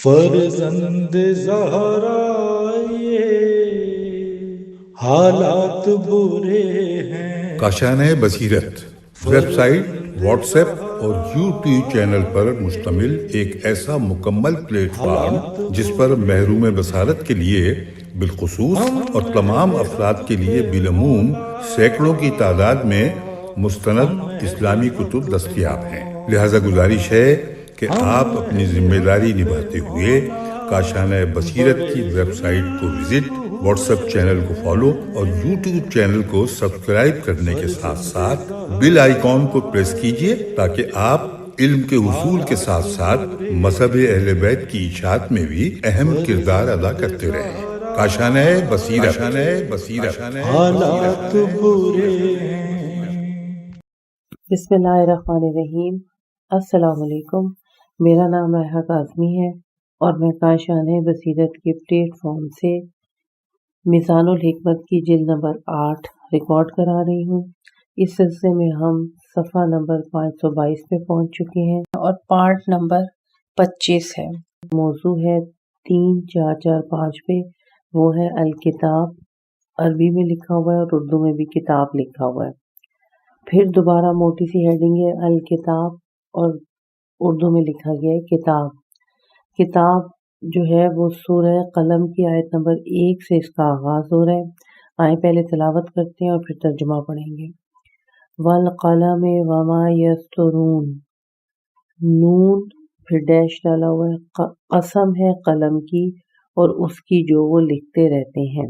فرزند زہرا یہ حالات برے ہیں۔ کاشانۂ بصیرت ویب سائٹ، واٹس ایپ اور یوٹیوب چینل پر مشتمل ایک ایسا مکمل پلیٹ فارم جس پر محروم بصارت کے لیے بالخصوص اور تمام افراد کے لیے بالعموم سینکڑوں کی تعداد میں مستند اسلامی کتب دستیاب ہیں۔ لہذا گزارش ہے کہ آپ اپنی ذمہ داری نبھاتے ہوئے کاشانۂ بصیرت کی ویب سائٹ کو وزٹ، واٹس ایپ چینل کو فالو اور یوٹیوب چینل کو سبسکرائب کرنے کے ساتھ ساتھ بیل آئیکن کو پریس کیجیے تاکہ آپ علم کے حصول کے ساتھ ساتھ مذہب اہل بیت کی اشاعت میں بھی اہم کردار ادا کرتے رہیں۔ کاشانۂ بصیرت۔ حالات برے ہیں۔ بسم اللہ الرحمن الرحیم۔ السلام علیکم، میرا نام راحہ کاظمی ہے اور میں کاشانۂ بصیرت کے پلیٹ فارم سے میزان الحکمت کی جلد نمبر 8 ریکارڈ کرا رہی ہوں۔ اس سلسلے میں ہم صفحہ نمبر 522 پہ پہنچ چکے ہیں اور پارٹ نمبر 25 ہے۔ موضوع ہے 3445 پہ، وہ ہے الکتاب۔ عربی میں لکھا ہوا ہے اور اردو میں بھی کتاب لکھا ہوا ہے۔ پھر دوبارہ موٹی سی ہیڈنگ ہے الکتاب اور اردو میں لکھا گیا ہے کتاب۔ کتاب جو ہے وہ سورہ قلم کی آیت نمبر 1 سے اس کا آغاز ہو رہا ہے۔ آئیں پہلے تلاوت کرتے ہیں اور پھر ترجمہ پڑھیں گے۔ والقلم وما یسطرون، نون پھر ڈیش ڈالا ہوا ہے، قسم ہے قلم کی اور اس کی جو وہ لکھتے رہتے ہیں۔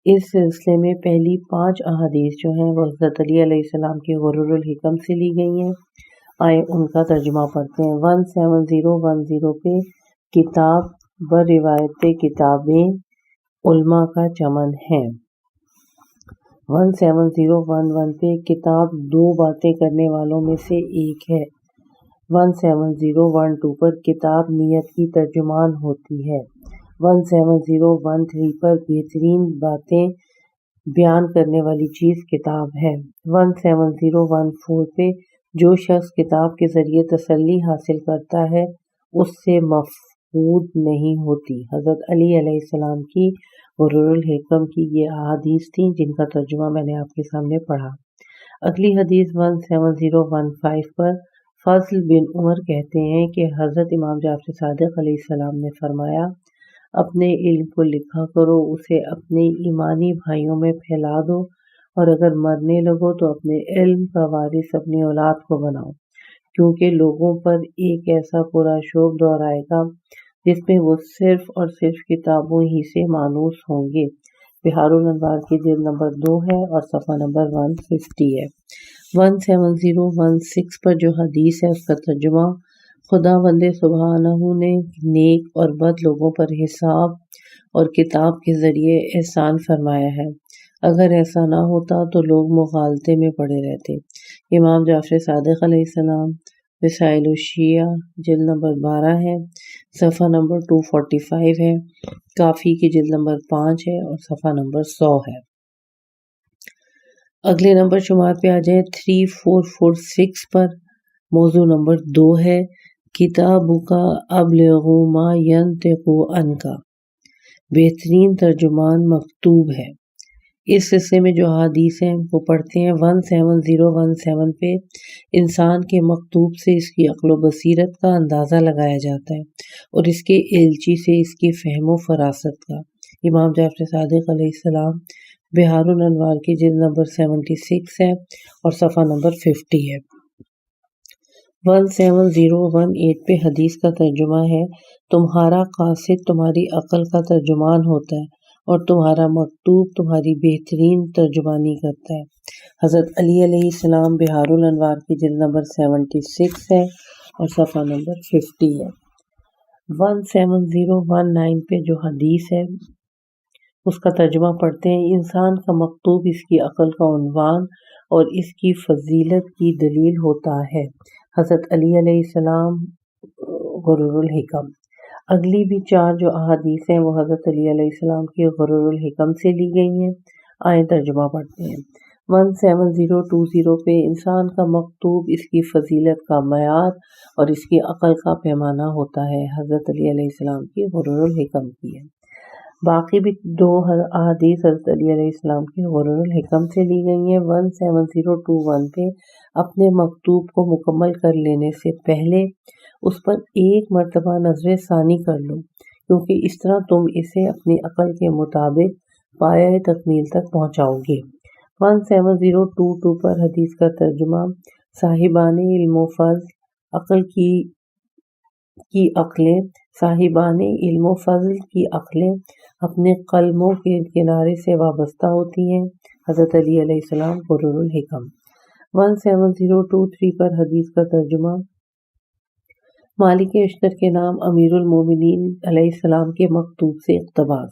اس سلسلے میں پہلی 5 احادیث جو ہیں وہ حضرت علی علیہ السلام کے غرر الحکم سے لی گئی ہیں۔ آئیں ان کا ترجمہ پڑھتے ہیں۔ 17010 پہ کتاب بر روایت کتابیں علماء کا چمن ہے۔ 17011 پہ کتاب 2 باتیں کرنے والوں میں سے ایک ہے۔ 17012 پر کتاب نیت کی ترجمان ہوتی ہے۔ 17013 پر بہترین باتیں بیان کرنے والی چیز کتاب ہے۔ 17014 پہ جو شخص کتاب کے ذریعے تسلی حاصل کرتا ہے اس سے مفقود نہیں ہوتی۔ حضرت علی علیہ السلام کی غرر الحکم کی یہ احادیث تھیں جن کا ترجمہ میں نے آپ کے سامنے پڑھا۔ اگلی حدیث 17015 پر فضل بن عمر کہتے ہیں کہ حضرت امام جعفر صادق علیہ السلام نے فرمایا، اپنے علم کو لکھا کرو، اسے اپنے ایمانی بھائیوں میں پھیلا دو، اور اگر مرنے لگو تو اپنے علم کا وارث اپنی اولاد کو بناؤ، کیونکہ لوگوں پر ایک ایسا پورا شوب دور آئے گا جس میں وہ صرف اور صرف کتابوں ہی سے مانوس ہوں گے۔ بحار الانوار کی جلد نمبر 2 ہے اور صفحہ نمبر 150 ہے۔ 17016 پر جو حدیث ہے اس کا ترجمہ، خدا بند سبحانہ نے نیک اور بد لوگوں پر حساب اور کتاب کے ذریعے احسان فرمایا ہے۔ اگر ایسا نہ ہوتا تو لوگ مغالطے میں پڑے رہتے۔ امام جعفر صادق علیہ السلام، وسائل الشیعہ جلد نمبر 12 ہے، صفحہ نمبر 245 ہے۔ کافی کی جلد نمبر 5 ہے اور صفحہ نمبر 100 ہے۔ اگلے نمبر شمار پہ آ جائیں 3446 پر، موضوع نمبر 2 ہے کتابک ابلغ ما ینطق عنک، بہترین ترجمان مکتوب ہے۔ اس سلسلے میں جو حدیث ہیں وہ پڑھتے ہیں۔ 17017 پہ انسان کے مکتوب سے اس کی عقل و بصیرت کا اندازہ لگایا جاتا ہے اور اس کے ایلچی سے اس کی فہم و فراست کا۔ امام جعفر صادق علیہ السلام، بحار الانوار کی جلد نمبر 76 ہے اور صفحہ نمبر 50 ہے۔ 17018 پہ حدیث کا ترجمہ ہے، تمہارا قاصد تمہاری عقل کا ترجمان ہوتا ہے اور تمہارا مکتوب تمہاری بہترین ترجمانی کرتا ہے۔ حضرت علی علیہ السلام، بحار الانوار کی جلد نمبر 76 ہے اور صفحہ نمبر 50 ہے۔ 17019 پہ جو حدیث ہے اس کا ترجمہ پڑھتے ہیں، انسان کا مکتوب اس کی عقل کا عنوان اور اس کی فضیلت کی دلیل ہوتا ہے۔ حضرت علی علیہ السلام، غرر الحکم۔ اگلی بھی 4 جو احادیث ہیں وہ حضرت علی علیہ السلام کی غرر الحکم سے لی گئی ہیں۔ آئیں ترجمہ پڑھتے ہیں۔ 1720 پہ انسان کا مکتوب اس کی فضیلت کا معیار اور اس کی عقل کا پیمانہ ہوتا ہے۔ حضرت علی علیہ السلام کی غرور الحکم کی ہے۔ باقی بھی 2 احادیث حضرت علی علیہ السلام کی غرور الحکم سے لی گئی ہیں۔ 1721 پہ اپنے مکتوب کو مکمل کر لینے سے پہلے اس پر ایک مرتبہ نظر ثانی کر لو، کیونکہ اس طرح تم اسے اپنی عقل کے مطابق پایہ تکمیل تک پہنچاؤ گے۔ 1722 پر حدیث کا ترجمہ: صاحبان علم و فضل عقل کی عقلیں صاحبان علم و فضل کی عقلیں اپنے قلموں کے کنارے سے وابستہ ہوتی ہیں۔ حضرت علی علیہ السلام غرور الحکم۔ 1723 پر حدیث کا ترجمہ: مالک اشتر کے نام امیر المومنین علیہ السلام کے مکتوب سے اقتباس۔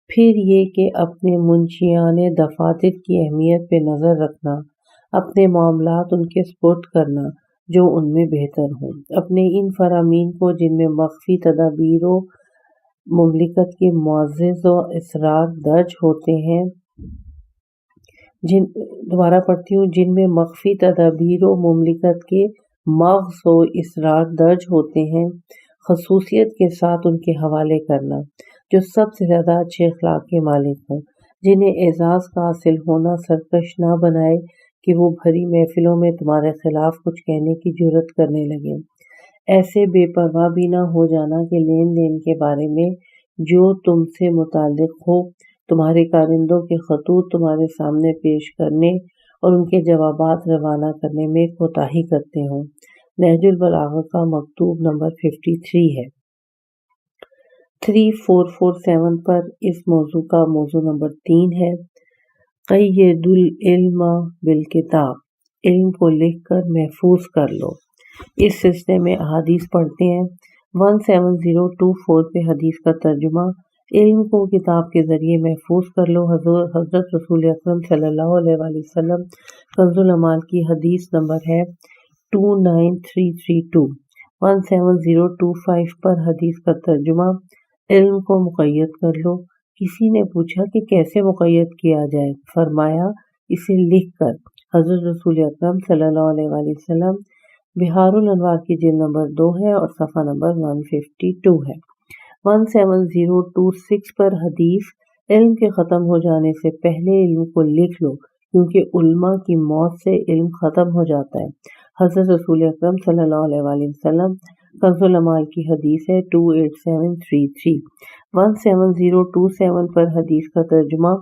پھر یہ کہ اپنے منشیان دفاتر کی اہمیت پہ نظر رکھنا، اپنے معاملات ان کے سپرد کرنا جو ان میں بہتر ہوں، اپنے ان فرامین کو جن میں مخفی تدابیر و مملکت کے معزز و اسرار درج ہوتے ہیں جن میں مخفی تدابیر و مملکت کے مغز و اسرار درج ہوتے ہیں، خصوصیت کے ساتھ ان کے حوالے کرنا، جو سب سے زیادہ اچھے اخلاق کے مالک ہوں، جنہیں اعزاز کا حاصل ہونا سرکش نہ بنائے کہ وہ بھری محفلوں میں تمہارے خلاف کچھ کہنے کی جرات کرنے لگے۔ ایسے بے پرواہ بھی نہ ہو جانا کہ لین دین کے بارے میں جو تم سے متعلق ہو، تمہارے کارندوں کے خطوط تمہارے سامنے پیش کرنے اور ان کے جوابات روانہ کرنے میں کوتاہی کرتے ہوں۔ نہج البلاغہ کا مکتوب نمبر 53 ہے۔ 3447 پر اس موضوع کا موضوع نمبر 3 ہے، قید العلم بالکتاب، علم کو لکھ کر محفوظ کر لو۔ اس سلسلے میں احادیث پڑھتے ہیں۔ 1724 پہ حدیث کا ترجمہ: علم کو کتاب کے ذریعے محفوظ کر لو۔ حضرت رسول اکرم صلی اللہ علیہ وآلہ وسلم کنز العمال کی حدیث نمبر ہے 29332۔ 1725 پر حدیث کا ترجمہ: علم کو مقید کر لو۔ کسی نے پوچھا کہ کیسے مقید کیا جائے؟ فرمایا اسے لکھ کر۔ حضرت رسول اکرم صلی اللہ علیہ وآلہ وسلم بحار الانوار کی جلد نمبر 2 ہے اور صفحہ نمبر 152 ہے۔ 1726 پر حدیث: علم کے ختم ہو جانے سے پہلے علم کو لکھ لو، کیونکہ علماء کی موت سے علم ختم ہو جاتا ہے۔ حضرت رسول اکرم صلی اللہ علیہ وآلہ وسلم کنز العمال کی حدیث ہے 28733۔ 1727 پر حدیث کا ترجمہ: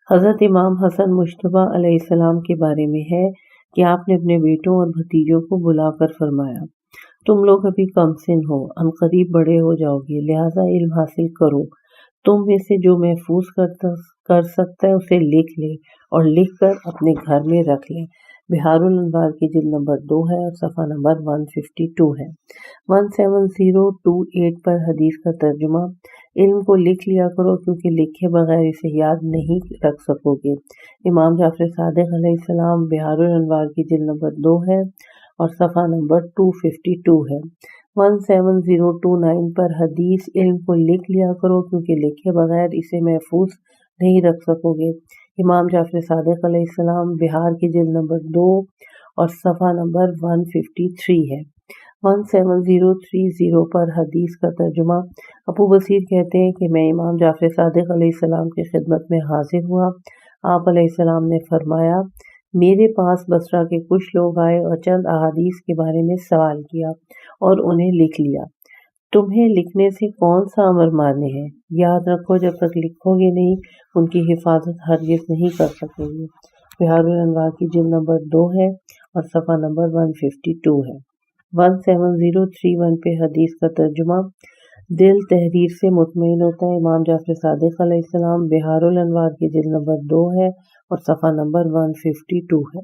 حضرت امام حسن مجتبیٰ علیہ السلام کے بارے میں ہے کہ آپ نے اپنے بیٹوں اور بھتیجوں کو بلا کر فرمایا، تم لوگ ابھی کم سن ہو، عنقریب بڑے ہو جاؤ گے، لہٰذا علم حاصل کرو۔ تم میں سے جو محفوظ کر سکتا ہے اسے لکھ لے اور لکھ کر اپنے گھر میں رکھ لے۔ بحار الانوار کی جلد نمبر 2 ہے اور صفحہ نمبر 152 ہے۔ 1728 پر حدیث کا ترجمہ: علم کو لکھ لیا کرو، کیونکہ لکھے بغیر اسے یاد نہیں رکھ سکو گے۔ امام جعفر صادق علیہ السلام بحار الانوار کی جلد نمبر 2 ہے اور صفحہ نمبر 252 ہے۔ 1729 پر حدیث: علم کو لکھ لیا کرو، کیونکہ لکھے بغیر اسے محفوظ نہیں رکھ سکو گے۔ امام جعفر صادق علیہ السلام بحار کی جلد نمبر 2 اور صفحہ نمبر 153 ہے۔ 1730 پر حدیث کا ترجمہ: ابو بصیر کہتے ہیں کہ میں امام جعفر صادق علیہ السلام کی خدمت میں حاضر ہوا۔ آپ علیہ السلام نے فرمایا، میرے پاس بصرہ کے کچھ لوگ آئے اور چند احادیث کے بارے میں سوال کیا اور انہیں لکھ لیا۔ تمہیں لکھنے سے کون سا امر مانے ہے؟ یاد رکھو جب تک لکھو گے نہیں ان کی حفاظت ہرگز نہیں کر سکو گے۔ بحار الانوار کی جلد نمبر 2 ہے اور صفحہ نمبر 152 ہے۔ 1731 پہ حدیث کا ترجمہ: دل تحریر سے مطمئن ہوتا ہے۔ امام جعفر صادق علیہ السلام بحار الانوار کی جلد نمبر 2 ہے اور صفحہ نمبر 152 ہے۔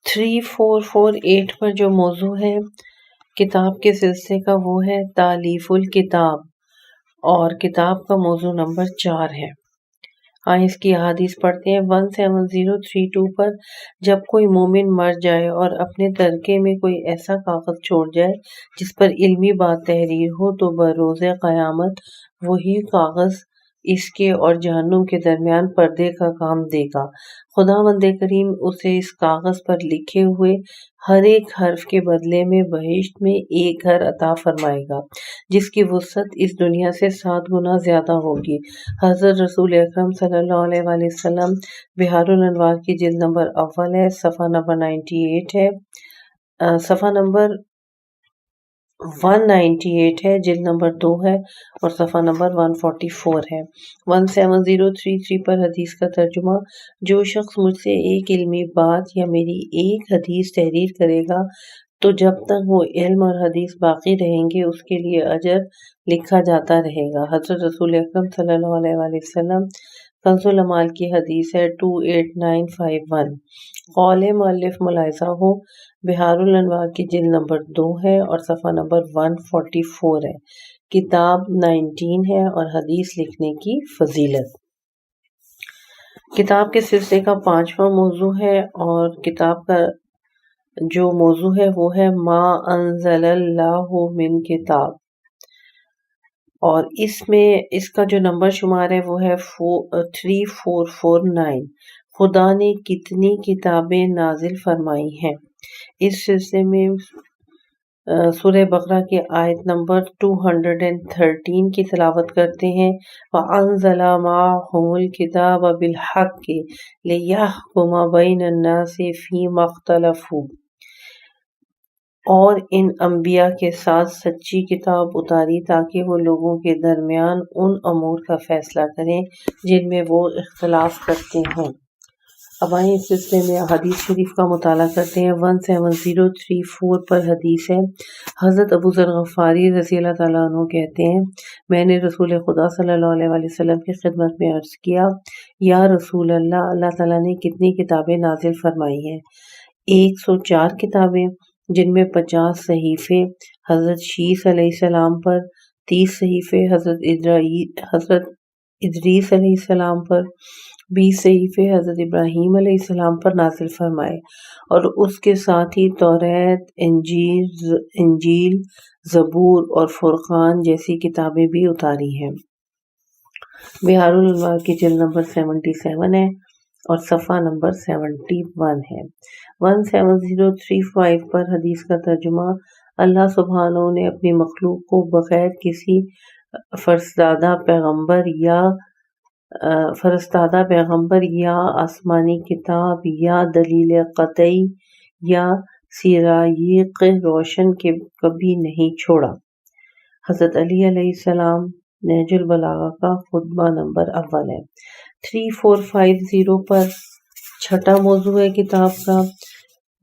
3448 پر جو موضوع ہے کتاب کے سلسلے کا وہ ہے تالیف الکتاب، اور کتاب کا موضوع نمبر 4 ہے۔ اس کی احادیث پڑھتے ہیں۔ 1732 پر جب کوئی مومن مر جائے اور اپنے ترکے میں کوئی ایسا کاغذ چھوڑ جائے جس پر علمی بات تحریر ہو تو بروز قیامت وہی کاغذ اس کے اور جہنم کے درمیان پردے کا کام دے گا۔ خداوند کریم اسے اس کاغذ پر لکھے ہوئے ہر ایک حرف کے بدلے میں بہشت میں ایک گھر عطا فرمائے گا جس کی وسعت اس دنیا سے 7 گنا زیادہ ہوگی۔ حضرت رسول اکرم صلی اللہ علیہ وآلہ وسلم بحار الانوار کی جلد نمبر اول ہے، صفحہ نمبر 98 ہے، صفحہ نمبر 198 ہے، جلد نمبر 2 ہے اور صفحہ نمبر 144 ہے۔ 17033 پر حدیث کا ترجمہ: جو شخص مجھ سے ایک علمی بات یا میری ایک حدیث تحریر کرے گا تو جب تک وہ علم اور حدیث باقی رہیں گے اس کے لیے اجر لکھا جاتا رہے گا۔ حضرت رسول اکرم صلی اللہ علیہ وآلہ وسلم کنز العمال کی حدیث ہے 28951۔ قول مؤلف ملاحظہ ہو، بحار الانوار کی جلد نمبر 2 ہے اور صفحہ نمبر 144 ہے، کتاب 19 ہے اور حدیث لکھنے کی فضیلت۔ کتاب کے سلسلے کا 5واں موضوع ہے اور کتاب کا جو موضوع ہے وہ ہے ما انزل اللہ من کتاب، اور اس میں اس کا جو نمبر شمار ہے وہ ہے 3449۔ خدا نے کتنی کتابیں نازل فرمائی ہیں؟ اس سلسلے میں سورہ بقرہ کی آیت نمبر 213 کی تلاوت کرتے ہیں۔ وَأَنزَلَ مَعَهُمُ الْكِتَابَ بِالْحَقِّ لِيَحْكُمَ بَيْنَ النَّاسِ فِيمَا اخْتَلَفُوا، اور ان انبیاء کے ساتھ سچی کتاب اتاری تاکہ وہ لوگوں کے درمیان ان امور کا فیصلہ کریں جن میں وہ اختلاف کرتے ہیں۔ اب آئیں اس سلسلے میں حدیث شریف کا مطالعہ کرتے ہیں۔ 17034 پر حدیث ہے، حضرت ابو ذر غفاری رضی اللہ تعالیٰ عنہ کہتے ہیں، میں نے رسول خدا صلی اللہ علیہ وآلہ وسلم کی خدمت میں عرض کیا، یا رسول اللہ، اللہ تعالیٰ نے کتنی کتابیں نازل فرمائی ہیں؟ 104 کتابیں، جن میں 50 صحیفے حضرت شیس علیہ السلام پر، 30 صحیفے حضرت ادریس علیہ السلام پر، 20 صحیفے حضرت ابراہیم علیہ السلام پر نازل فرمائے، اور اس کے ساتھ ہی توریت، انجیل، زبور اور فرقان جیسی کتابیں بھی اتاری ہیں۔ بحار الانوار کی جلد نمبر 77 ہے اور صفحہ نمبر 71 ہے۔ 17035 پر حدیث کا ترجمہ: اللہ سبحانہ نے اپنی مخلوق کو بغیر کسی فرستادہ پیغمبر یا آسمانی کتاب یا دلیل قطعی یا سرائق روشن کے کبھی نہیں چھوڑا۔ حضرت علی علیہ السلام، نہج البلاغہ کا خطبہ نمبر اول ہے۔ 3450 پر چھٹا موضوع ہے کتاب کا،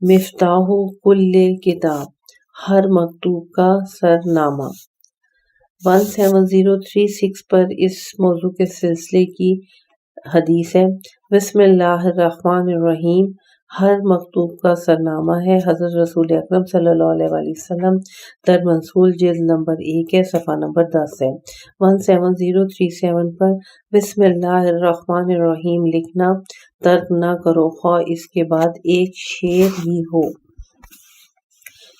مفتاح کل کتاب، ہر مکتوب کا سرنامہ۔ 17036 پر اس موضوع کے سلسلے کی حدیث ہے، بسم اللہ الرحمن الرحیم، ہر مکتوب کا سرنامہ ہے۔ حضرت رسول اکرم صلی اللہ علیہ وآلہ وسلم، در منصول جلد نمبر 1 ہے، صفحہ نمبر 10 ہے۔ 17037 پر بسم اللہ الرحمن الرحیم لکھنا ترک نہ کرو، خواہ اس کے بعد ایک شعر ہی ہو۔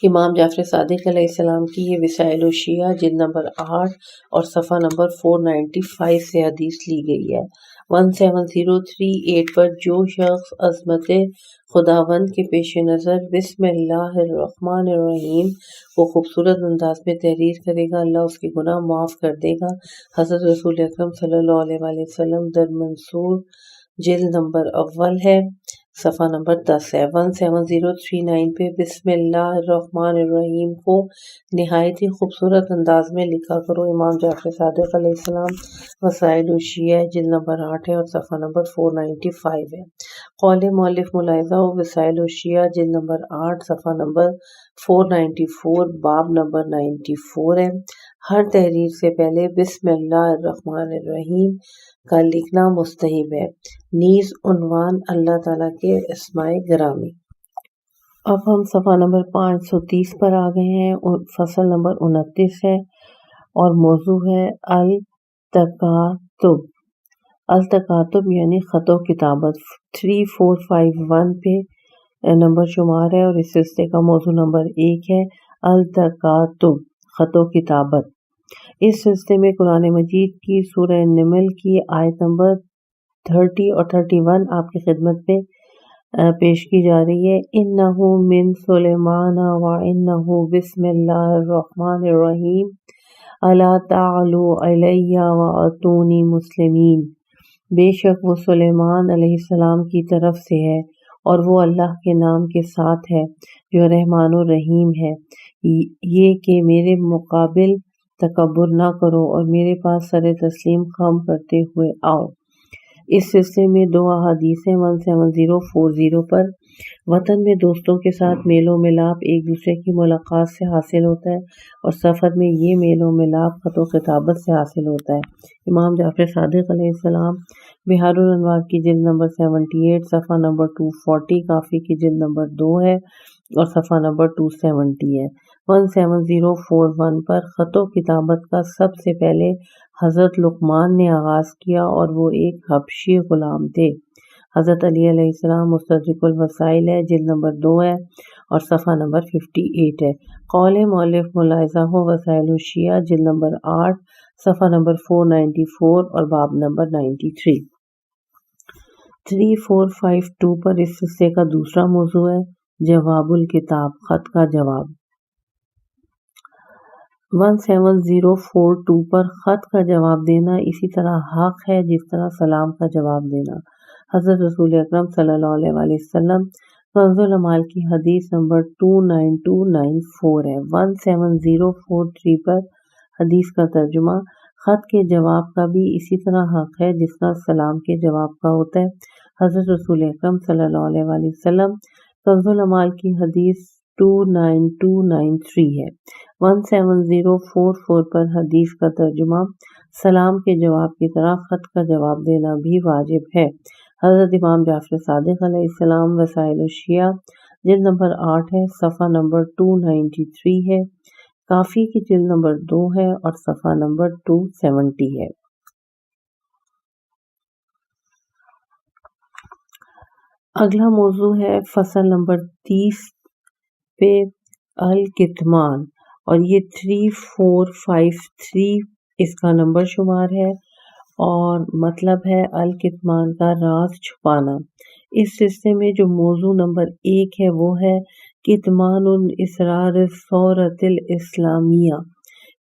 امام جعفر صادق علیہ السلام کی یہ وسائل الشیعہ جلد نمبر 8 اور صفحہ نمبر 495 سے حدیث لی گئی ہے۔ 17038 پر جو شخص عظمت خداوند کے پیش نظر بسم اللہ الرحمن الرحیم کو خوبصورت انداز میں تحریر کرے گا، اللہ اس کے گناہ معاف کر دے گا۔ حضرت رسول اکرم صلی اللہ علیہ وآلہ وسلم، در منصور جلد نمبر اول ہے، صفحہ نمبر 10 ہے۔ 17039 پہ بسم اللہ الرحمن الرحیم کو نہایت ہی خوبصورت انداز میں لکھا کرو، امام جعفر صادق علیہ السلام، وسائل الشیعہ جلد نمبر 8 ہے اور صفحہ نمبر 495 ہے۔ قول مؤلف ملاحظہ ہو، وسائل الشیعہ جلد نمبر 8 صفحہ نمبر 494، باب نمبر 94 ہے۔ ہر تحریر سے پہلے بسم اللہ الرحمن الرحیم کا لکھنا مستحب ہے، نیز عنوان اللہ تعالیٰ کے اسماء گرامی۔ اب ہم صفحہ نمبر 530 پر آ گئے ہیں، فصل نمبر 29 ہے اور موضوع ہے التکاتب۔ التکاتب یعنی خط و کتابت۔ 3451 پہ نمبر شمار ہے اور اس سلسلے کا موضوع نمبر 1 ہے، التکاتب، خط و کتابت۔ اس سلسلے میں قرآن مجید کی سورہ نمل کی آیت نمبر 30 اور 31 آپ کی خدمت میں پیش کی جا رہی ہے۔ انہو من سلیمان وانہو بسم اللہ الرحمن الرحیم الا تعلوا علی واتونی مسلمین۔ بے شک وہ سلیمان علیہ السلام کی طرف سے ہے اور وہ اللہ کے نام کے ساتھ ہے جو رحمان و رحیم ہے، یہ کہ میرے مقابل تکبر نہ کرو اور میرے پاس سر تسلیم خم کرتے ہوئے آؤ۔ اس سلسلے میں 2 احادیث ہیں۔ 17040 پر وطن میں دوستوں کے ساتھ میل و ملاپ ایک دوسرے کی ملاقات سے حاصل ہوتا ہے اور سفر میں یہ میل و ملاپ خط و خطابت سے حاصل ہوتا ہے۔ امام جعفر صادق علیہ السلام بحار الانوار کی جلد نمبر 78 صفحہ نمبر 240، کافی کی جلد نمبر 2 ہے اور صفحہ نمبر 270 ہے۔ 17041 پر خط و کتابت کا سب سے پہلے حضرت لقمان نے آغاز کیا اور وہ ایک حبشی غلام تھے۔ حضرت علی علیہ السلام مستدرک الوسائل ہے، جلد نمبر 2 ہے اور صفحہ نمبر 58 ہے۔ قول مؤلف ملاحظہ ہو وسائل الشیعہ، جلد نمبر 8 صفحہ نمبر 494 اور باب نمبر 93۔ 3452 پر اس حصے کا دوسرا موضوع ہے جواب الکتاب، خط کا جواب۔ 17042 پر خط کا جواب دینا اسی طرح حق ہے جس طرح سلام کا جواب دینا۔ حضرت رسول اکرم صلی اللہ علیہ وآلہ وسلم کنز العمال کی حدیث نمبر 29294 ہے۔ 17043 پر حدیث کا ترجمہ، خط کے جواب کا بھی اسی طرح حق ہے جس طرح سلام کے جواب کا ہوتا ہے۔ حضرت رسول اکرم صلی اللہ علیہ وآلہ وسلم کنز العمال کی حدیث 29293 ہے۔ 17044 پر حدیث کا ترجمہ، سلام کے جواب کی طرح خط کا جواب دینا بھی واجب ہے۔ حضرت امام جعفر صادق علیہ السلام وسائل الشیعہ، جلد نمبر 8 ہے، صفحہ نمبر 293 ہے، کافی کی جلد نمبر 2 ہے اور صفحہ نمبر 270 ہے۔ اگلا موضوع ہے فصل نمبر 30 پہ الکتمان، اور یہ 3453 اس کا نمبر شمار ہے اور مطلب ہے الکتمان کا راز چھپانا۔ اس سلسلے میں جو موضوع نمبر 1 ہے وہ ہے کتمان الاسرار الثورۃ الاسلامیہ،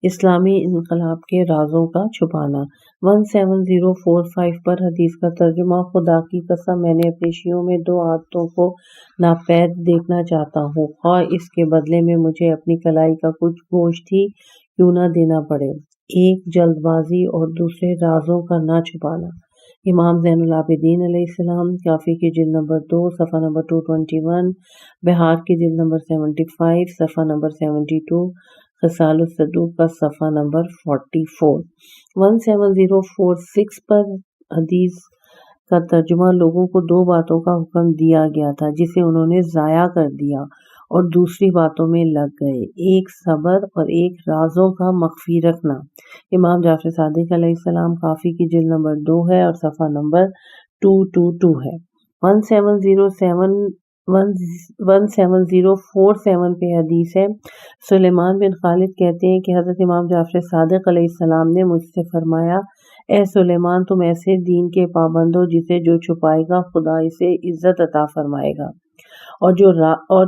اسلامی انقلاب کے رازوں کا چھپانا۔ 17045 پر حدیث کا ترجمہ، خدا کی قسم میں نے اپنی شیعوں میں 2 عادتوں کو ناپید دیکھنا چاہتا ہوں، خواہ اس کے بدلے میں مجھے اپنی کلائی کا کچھ گوشت ہی کیوں نہ دینا پڑے، ایک جلد بازی اور دوسرے رازوں کا نہ چھپانا۔ امام زین العابدین علیہ السلام، کافی کی جلد نمبر 2 صفحہ نمبر 221، بہار کی جلد نمبر 75 صفحہ نمبر 72، خصال الصدوق کا صفحہ نمبر 44۔ 17046 پر حدیث کا ترجمہ، لوگوں کو 2 باتوں کا حکم دیا گیا تھا جسے انہوں نے ضائع کر دیا اور دوسری باتوں میں لگ گئے، ایک صبر اور ایک رازوں کا مخفی رکھنا۔ امام جعفر صادق علیہ السلام، کافی کی جلد نمبر 2 ہے اور صفحہ نمبر 222 ہے۔ 17047 پہ حدیث ہے، سلیمان بن خالد کہتے ہیں کہ حضرت امام جعفر صادق علیہ السلام نے مجھ سے فرمایا، اے سلیمان، تم ایسے دین کے پابند ہو جسے جو چھپائے گا خدا اسے عزت عطا فرمائے گا، اور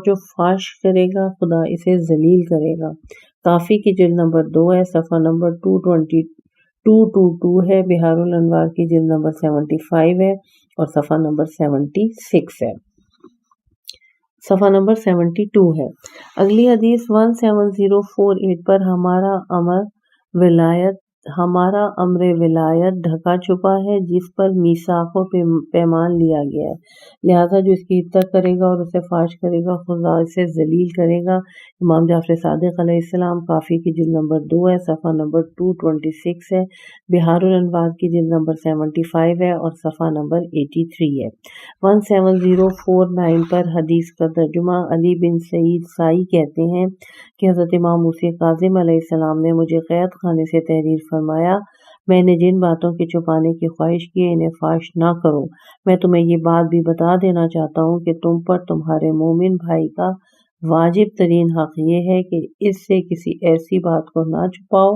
جو فاش کرے گا خدا اسے ذلیل کرے گا۔ کافی کی جلد نمبر 2 ہے، صفحہ نمبر 222 ہے، بحار الانوار کی جلد نمبر 75 ہے اور صفحہ نمبر 76 ہے، صفحہ نمبر 72 ہے۔ اگلی حدیث 17048 پر ہمارا امر ولایت ڈھکا چھپا ہے جس پر میثاق و پیمان لیا گیا ہے، لہذا جو اس کی اطاعت کرے گا اور اسے فاش کرے گا خدا اسے ذلیل کرے گا۔ امام جعفر صادق علیہ السلام، کافی کی جلد نمبر 2 ہے، صفحہ نمبر 226 ہے، بحار الانوار کی جلد نمبر 75 ہے اور صفحہ نمبر 83 ہے۔ 17049 پر حدیث کا ترجمہ، علی بن سعید سائی کہتے ہیں کہ حضرت امام موسی کاظم علیہ السلام نے مجھے قید خانے سے تحریر فرمایا، میں نے جن باتوں کے چھپانے کی خواہش کی انہیں فاش نہ کرو۔ میں تمہیں یہ بات بھی بتا دینا چاہتا ہوں کہ تم پر تمہارے مومن بھائی کا واجب ترین حق یہ ہے کہ اس سے کسی ایسی بات کو نہ چھپاؤ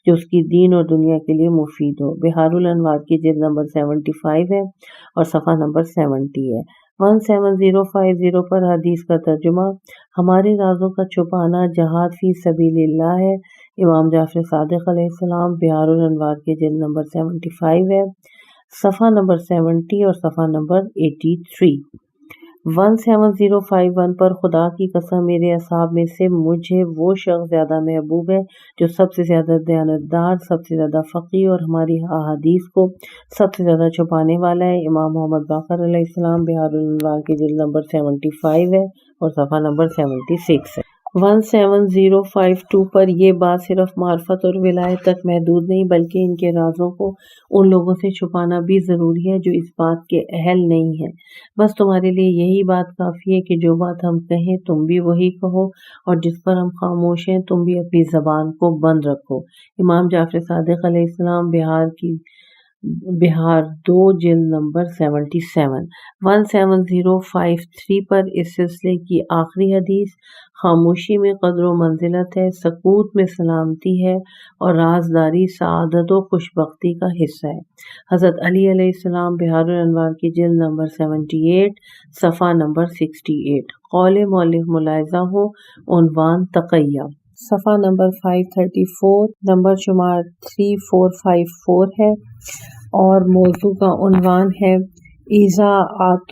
جو اس کی دین اور دنیا کے لیے مفید ہو۔ بہار الانوار کی جلد نمبر 75 ہے اور صفحہ نمبر 70 ہے۔ 17050 پر حدیث کا ترجمہ: ہمارے رازوں کا چھپانا جہاد فی سبیل اللہ ہے۔ امام جعفر صادق علیہ السلام، بہار الانوار کے جلد نمبر 75 ہے، صفحہ نمبر 70 اور صفحہ نمبر 83۔ 17051 پر خدا کی قسم میرے اصحاب میں سے مجھے وہ شخص زیادہ محبوب ہے جو سب سے زیادہ دیانتدار، سب سے زیادہ فقیہ اور ہماری احادیث کو سب سے زیادہ چھپانے والا ہے۔ امام محمد باقر علیہ السلام، بہار الانوار کی جلد نمبر 75 ہے اور صفحہ نمبر 76 ہے۔ 17052 پر یہ بات صرف معرفت اور ولایت تک محدود نہیں بلکہ ان کے رازوں کو ان لوگوں سے چھپانا بھی ضروری ہے جو اس بات کے اہل نہیں ہیں۔ بس تمہارے لیے یہی بات کافی ہے کہ جو بات ہم کہیں تم بھی وہی کہو، اور جس پر ہم خاموش ہیں تم بھی اپنی زبان کو بند رکھو۔ امام جعفر صادق علیہ السلام، بہار 2 جلد نمبر 77۔ 17053 پر اس سلسلے کی آخری حدیث: خاموشی میں قدر و منزلت ہے، سکوت میں سلامتی ہے اور رازداری سعادت و خوشبختی کا حصہ ہے۔ حضرت علی علیہ السلام، بہار الانوار کی جلد نمبر 78، صفحہ نمبر 68۔ قول مؤلف ملاحظہ ہو، عنوان تقیہ، صفحہ نمبر 534، نمبر شمار 3454 ہے اور موضوع کا عنوان ہے اذاعۃ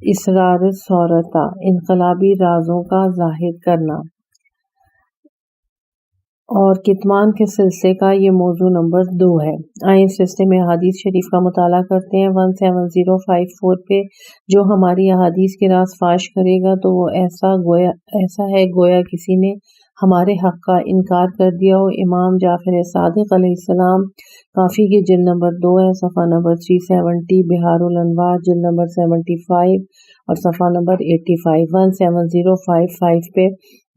اسرار الثورۃ، انقلابی رازوں کا ظاہر کرنا، اور کتمان کے سلسلے کا یہ موضوع نمبر 2 ہے۔ آئیں اس سلسلے میں احادیث شریف کا مطالعہ کرتے ہیں۔ 17054 پہ: جو ہماری احادیث کے راز فاش کرے گا تو وہ ایسا ہے گویا کسی نے ہمارے حق کا انکار کر دیا ہو۔ امام جعفر صادق علیہ السلام، کافی کی جلد نمبر 2 ہے، صفحہ نمبر 370، بہار الانوار جلد نمبر 75 اور صفحہ نمبر 85۔ 17055 پہ: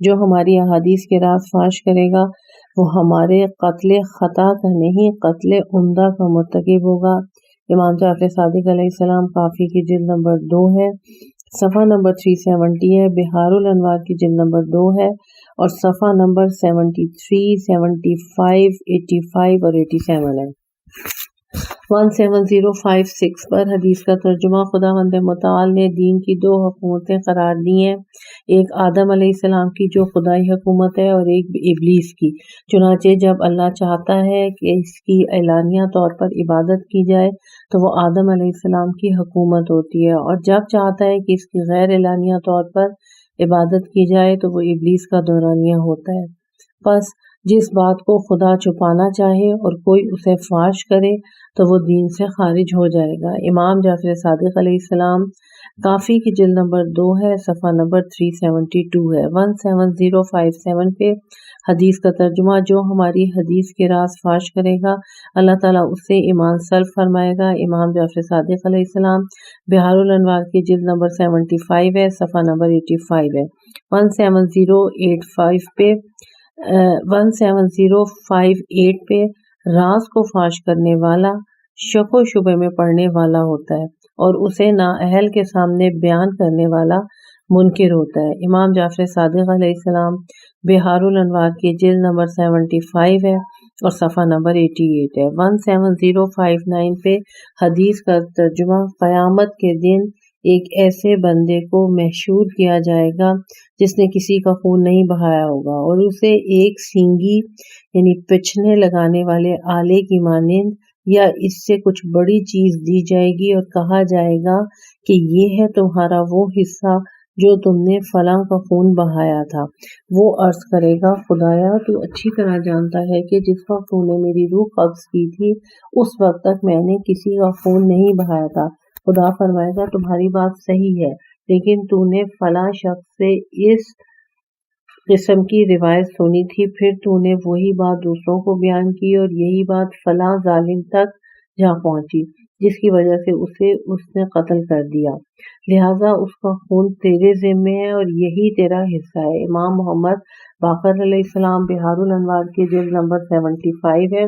جو ہماری احادیث کے راز فاش کرے گا وہ ہمارے قتل خطا کا نہیں، قتل عمدہ کا مرتکب ہوگا۔ امام جعفر صادق علیہ السلام، کافی کی جلد نمبر 2 ہے، صفحہ نمبر 370 ہے، بہار الانوار کی جلد نمبر 2 ہے اور صفحہ نمبر 73، 75، 85 اور 87 ہے۔ 17056 پر حدیث کا ترجمہ: خداوند متعال نے دین کی 2 حکومتیں قرار دی ہیں، ایک آدم علیہ السلام کی جو خدائی حکومت ہے اور ایک ابلیس کی۔ چنانچہ جب اللہ چاہتا ہے کہ اس کی اعلانیہ طور پر عبادت کی جائے تو وہ آدم علیہ السلام کی حکومت ہوتی ہے، اور جب چاہتا ہے کہ اس کی غیر اعلانیہ طور پر عبادت کی جائے تو وہ ابلیس کا دورانیہ ہوتا ہے۔ پس جس بات کو خدا چھپانا چاہے اور کوئی اسے فاش کرے تو وہ دین سے خارج ہو جائے گا۔ امام جعفر صادق علیہ السلام، کافی کی جلد نمبر 2 ہے، صفحہ نمبر 372 ہے۔ 17057 پہ حدیث کا ترجمہ: جو ہماری حدیث کے راز فاش کرے گا اللہ تعالیٰ اس سے ایمان سلب فرمائے گا۔ امام جعفر صادق علیہ السلام، بہار الانوار کی جلد نمبر 75 ہے، صفحہ نمبر 85 ہے۔ 17058 پہ 17058 پہ: راز کو فاش کرنے والا شک و شبہ میں پڑنے والا ہوتا ہے اور اسے نااہل کے سامنے بیان کرنے والا منکر ہوتا ہے۔ امام جعفر صادق علیہ السلام، بہار الانوار کی جلد نمبر 75 ہے اور صفحہ نمبر 88 ہے۔ 17059 پہ حدیث کا ترجمہ: قیامت کے دن ایک ایسے بندے کو محشور کیا جائے گا جس نے کسی کا خون نہیں بہایا ہوگا، اور اسے ایک سینگی یعنی پچھنے لگانے والے آلے کی مانند یا اس سے کچھ بڑی چیز دی جائے گی اور کہا جائے گا کہ یہ ہے تمہارا وہ حصہ جو تم نے فلاں کا خون بہایا تھا۔ وہ عرض کرے گا خدایا تو اچھی طرح جانتا ہے کہ جس وقت تو نے میری روح قبض کی تھی اس وقت تک میں نے کسی کا خون نہیں بہایا تھا۔ خدا فرمائے گا تمہاری بات صحیح ہے، لیکن تو نے فلاں شخص سے اس قسم کی روایت سنی تھی، پھر تو نے وہی بات دوسروں کو بیان کی اور یہی بات فلاں ظالم تک جا پہنچی جس کی وجہ سے اس نے قتل کر دیا، لہٰذا اس کا خون تیرے ذمے ہے اور یہی تیرا حصہ ہے۔ امام محمد باقر علیہ السلام، بہار الانوار کی جلد نمبر 75 ہے،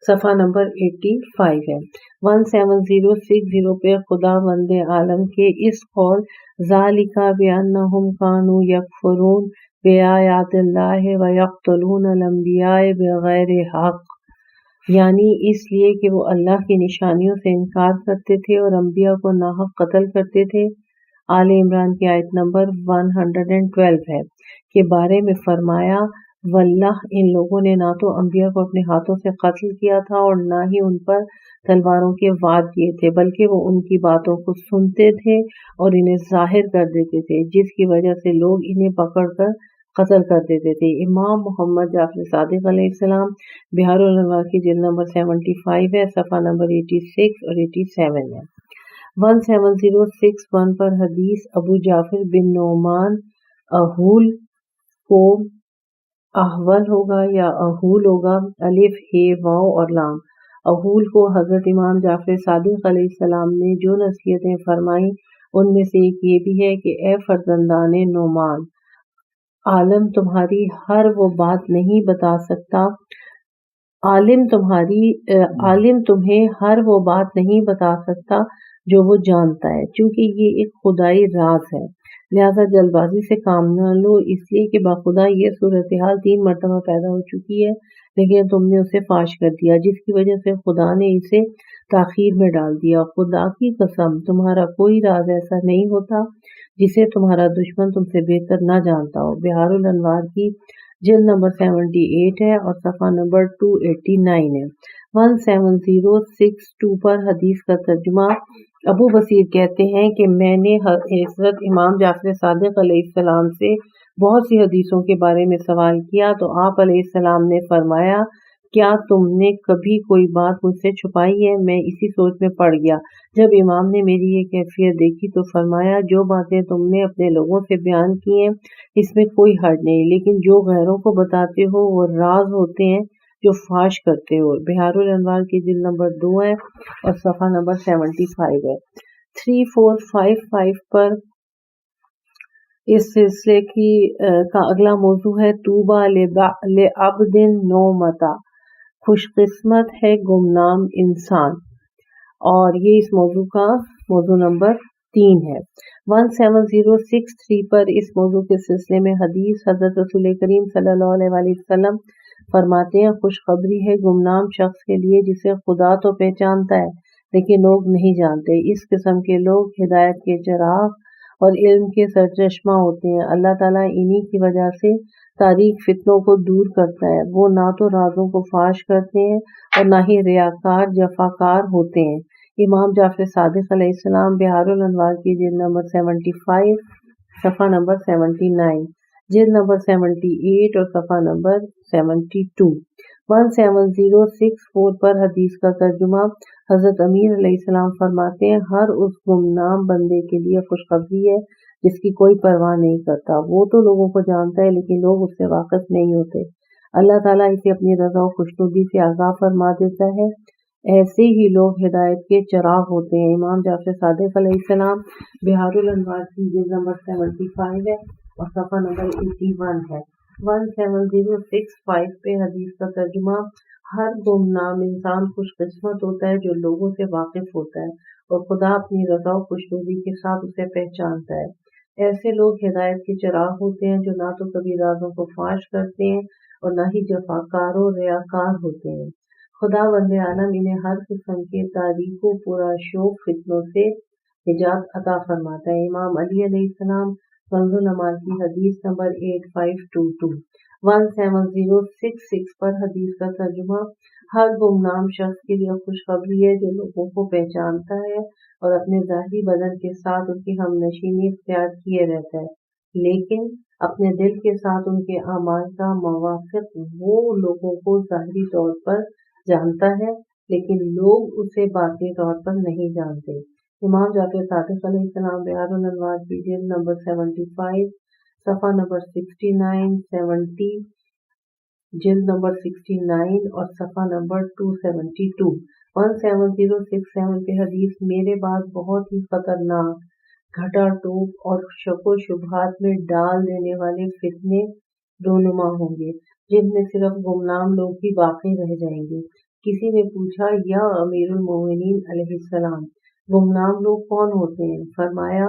صفحہ نمبر 85 ہے۔ 1760 پہ خدا وند عالم کے اس قول ذالک بأنہم کانوا یکفرون بآیات اللہ ویقتلون الانبیاء بغیر حق، یعنی اس لیے کہ وہ اللہ کی نشانیوں سے انکار کرتے تھے اور انبیاء کو ناحق قتل کرتے تھے۔ آل عمران کی آیت نمبر 112 ہے کے بارے میں فرمایا واللہ ان لوگوں نے نہ تو انبیاء کو اپنے ہاتھوں سے قتل کیا تھا اور نہ ہی ان پر تلواروں کے وار کیے تھے، بلکہ وہ ان کی باتوں کو سنتے تھے اور انہیں ظاہر کر دیتے تھے، جس کی وجہ سے لوگ انہیں پکڑ کر قتل کر دیتے تھے۔ امام محمد جعفر صادق علیہ السلام بہار الانوار کی جلد نمبر 75 ہے، صفحہ نمبر 86 اور 87 ہے۔ 1761 پر حدیث ابو جعفر بن نعمان اہول کو احول ہوگا یا اہول ہوگا، الف ہے واو اور لام۔ اہول کو حضرت امام جعفر صادق علیہ السلام نے جو نصیحتیں فرمائیں ان میں سے ایک یہ بھی ہے کہ اے فرزندان نعمان، عالم تمہاری ہر وہ بات نہیں بتا سکتا، عالم تمہیں ہر وہ بات نہیں بتا سکتا جو وہ جانتا ہے، چونکہ یہ ایک خدائی راز ہے، لہذا جلد بازی سے کام نہ لو، اس لیے کہ بخدا یہ صورتحال 3 مرتبہ پیدا ہو چکی ہے لیکن تم نے اسے فاش کر دیا، جس کی وجہ سے خدا نے اسے تاخیر میں ڈال دیا۔ خدا کی قسم تمہارا کوئی راز ایسا نہیں ہوتا جسے تمہارا دشمن تم سے بہتر نہ جانتا ہو۔ بہار الانوار کی جلد نمبر 78 ہے اور صفحہ نمبر 289 ہے۔ 1762 پر حدیث کا ترجمہ ابو بصیر کہتے ہیں کہ میں نے حضرت امام جعفر صادق علیہ السلام سے بہت سی حدیثوں کے بارے میں سوال کیا تو آپ علیہ السلام نے فرمایا کیا تم نے کبھی کوئی بات مجھ سے چھپائی ہے؟ میں اسی سوچ میں پڑ گیا۔ جب امام نے میری یہ کیفیت دیکھی تو فرمایا جو باتیں تم نے اپنے لوگوں سے بیان کی ہیں اس میں کوئی حرج نہیں، لیکن جو غیروں کو بتاتے ہو وہ راز ہوتے ہیں جو فاش کرتے ہو۔ بہار الانوار کی جلد نمبر 2 ہے اور صفحہ نمبر 75 ہے۔ 3455 پر اس سلسلے کا اگلا موضوع ہے طوبیٰ لعبد نومتا، خوش قسمت ہے گمنام انسان، اور یہ اس موضوع کا موضوع نمبر 3 ہے۔ 1763 پر اس موضوع کے سلسلے میں حدیث حضرت رسول کریم صلی اللہ علیہ وآلہ وسلم فرماتے ہیں خوشخبری ہے گمنام شخص کے لیے جسے خدا تو پہچانتا ہے لیکن لوگ نہیں جانتے۔ اس قسم کے لوگ ہدایت کے چراغ اور علم کے سرچشمہ ہوتے ہیں۔ اللہ تعالیٰ انہی کی وجہ سے تاریک فتنوں کو دور کرتا ہے۔ وہ نہ تو رازوں کو فاش کرتے ہیں اور نہ ہی ریاکار جفاکار ہوتے ہیں۔ امام جعفر صادق علیہ السلام بہار الانوار کی جلد نمبر 75 صفحہ نمبر 79، جلد نمبر 78 اور صفحہ نمبر 72۔ 1764 پر حدیث کا ترجمہ حضرت امیر علیہ السلام فرماتے ہیں ہر اس گمنام بندے کے لیے خوشخبری ہے جس کی کوئی پرواہ نہیں کرتا، وہ تو لوگوں کو جانتا ہے لیکن لوگ اس سے واقف نہیں ہوتے۔ اللہ تعالیٰ اسے اپنی رضا و خوشنودی سے آگاہ فرما دیتا ہے، ایسے ہی لوگ ہدایت کے چراغ ہوتے ہیں۔ امام جعفر صادق علیہ السلام بہار الانوار کی جلد نمبر 75 ہے اور صفحہ نمبر 81 ہے۔ 1765 پہ حدیث کا ترجمہ ہر گمنام انسان خوش قسمت ہوتا ہے جو لوگوں سے واقف ہوتا ہے اور خدا اپنی رضا و خوشنودی کے ساتھ اسے پہچانتا ہے۔ ایسے لوگ ہدایت کے چراغ ہوتے ہیں جو نہ تو کبھی رازوں کو فاش کرتے ہیں اور نہ ہی جفاکار و ریاکار ہوتے ہیں۔ خدا وند عالم انہیں ہر قسم کے تاریک و پورا شوق فتنوں سے نجات عطا فرماتا ہے۔ امام علی علیہ السلام کنز العمال کی حدیث نمبر 8522۔ 1766 پر حدیث کا ترجمہ ہر گمنام شخص کے لیے خوشخبری ہے جو لوگوں کو پہچانتا ہے اور اپنے ظاہری بدن کے ساتھ ان کی ہم نشینی اختیار کیے رہتا ہے لیکن اپنے دل کے ساتھ ان کے اعمال کا موافق وہ لوگوں کو ظاہری طور پر جانتا ہے لیکن لوگ اسے باطنی طور پر نہیں جانتے۔ امام جعفر صادق علیہ السلام بہار الانوار کی جلد نمبر 75 صفحہ نمبر 69، 70، جلد نمبر 69 اور صفحہ نمبر 272۔ 17067 پہ حدیث میرے بعد بہت ہی خطرناک گھٹا ٹوپ اور شک و شبہات میں ڈال دینے والے فتنے رونما ہوں گے جن میں صرف گمنام لوگ ہی باقی رہ جائیں گے کسی نے پوچھا یا امیر المومنین علیہ السلام گمنام لوگ کون ہوتے ہیں؟ فرمایا